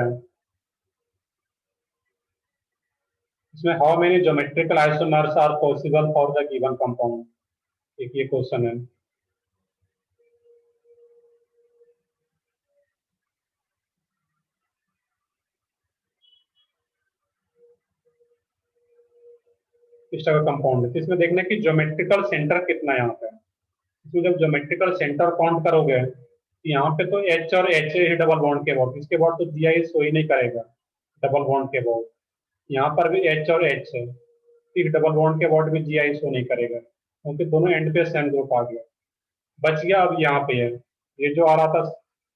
इसमें how many geometrical isomers are possible for the given compound, एक ये क्वेश्चन है। इस तरह का कंपाउंड है, तो इसमें देखना कि ज्योमेट्रिकल सेंटर कितना है यहाँ पे। इसमें जब ज्योमेट्रिकल सेंटर काउंट करोगे तो यहाँ पे तो H और H है डबल बॉन्ड के अबाउट, इसके बाद तो GI शो ही नहीं करेगा डबल बॉन्ड के अबाउट। यहाँ पर भी H और H है, फिर डबल बॉन्ड के अबाउट भी GI शो नहीं करेगा, क्योंकि दोनों एंड पे सेम ग्रुप आ गया। बच गया अब यहाँ पे है, ये जो आ रहा था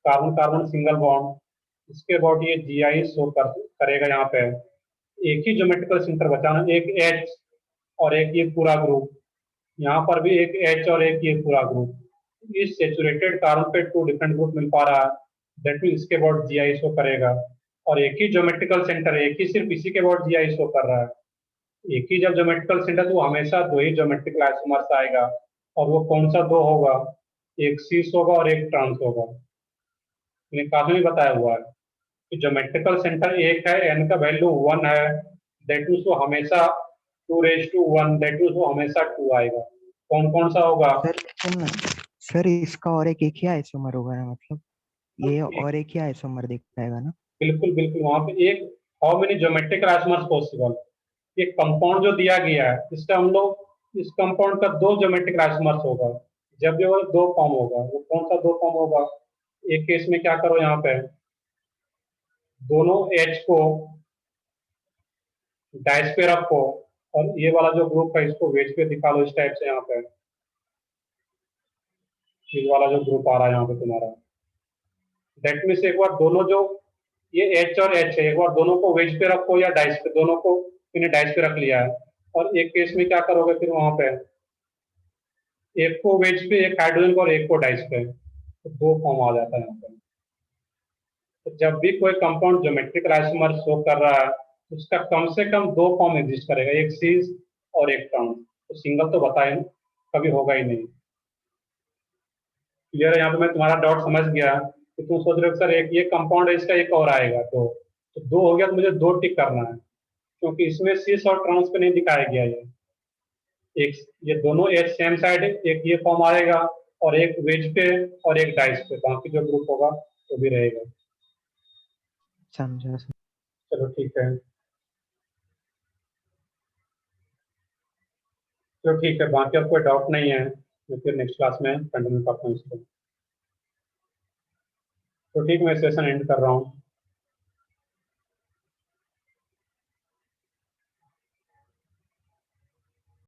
कार्बन कार्बन सिंगल बॉन्ड, इसके अबाउट ये GI शो करेगा यहाँ पे। एक ही ज्योमेट्रिकल सेंटर बचाना, एक H और एक ये पूरा ग्रुप, यहाँ पर भी एक H और एक ये पूरा ग्रुप। इस सेचुरेटेड कार्बन पे 2 डिफरेंट ग्रुप मिल पा रहा है, दैट मीन इसके अबाउट GI शो करेगा। और एक ही ज्योमेट्रिकल सेंटर, एक ही सिर्फ इसी के अबाउट GI शो कर रहा है। एक ही जब ज्योमेट्रिकल सेंटर तो हमेशा 2 ही ज्योमेट्रिकल आइसोमर्स आएगा, और वो कौन सा 2 होगा, एक सीस होगा और एक ट्रांस होगा। ये काफी भी बताया हुआ है कि ज्योमेट्रिकल सेंटर एक है, n का वैल्यू 1 है, दैट मीन वो हमेशा 2⁻1, दैट मीन वो हमेशा 2 आएगा। कौन कौन सा होगा सर लेकिन सर इसका और एक ही आइसोमर होगा ना, मतलब ये और एक ही आइसोमर दिख पाएगा ना? बिल्कुल बिल्कुल, वहां पे एक how many geometrical isomers possible, ये कंपाउंड जो दिया गया है इसका हम लोग इस कंपाउंड का 2 ज्योमेट्रिकल आइसोमर्स होगा। जब ये 2 फॉर्म होगा, वो कौन सा 2 फॉर्म होगा, एक केस में क्या करो, यहाँ पे दोनों H को डाइस पे रखो, और ये वाला जो ग्रुप है इसको वेज पे दिखा लो इस टाइप से। यहाँ पे ये वाला जो ग्रुप आ रहा है यहाँ पे तुम्हारा, दैट मीन्स एक बार दोनों जो ये H और H है, एक बार दोनों को वेज पे रखो या डाइस पे, दोनों को इन्हें डाइस पे रख लिया है। और एक केस में क्या करोगे फिर, वहां पे एक को वेज पे, एक हाइड्रोजन को और एक को डाइस पे, तो 2 फॉर्म आ जाता है यहाँ पे। तो जब भी कोई कंपाउंड ज्योमेट्रिकल आइसोमर शो कर रहा है, उसका कम से कम 2 फॉर्म एग्जिस्ट करेगा, एक सीस और एक ट्रांस। तो सिंगल तो बताए कभी होगा ही नहीं। क्लियर है? यहाँ पे मैं तुम्हारा डाउट समझ गया कि तुम सोच रहे हो सर एक ये कंपाउंड है, इसका एक और आएगा, तो 2 हो गया, तो मुझे 2 टिक करना है, क्योंकि इसमें सीस और ट्रांस पे नहीं दिखाया गया ये। एक ये दोनों H सेम साइड, एक ये फॉर्म आएगा और एक वेज पे और एक डाइस पे, बाकी जो ग्रुप होगा वो भी रहेगा। समझा सर। चलो ठीक है, चलो ठीक है, बाकी अब कोई डाउट नहीं है, मैं फिर नेक्स्ट क्लास में कंटिन्यू करता हूँ इसको। तो ठीक, मैं सेशन एंड कर रहा हूँ।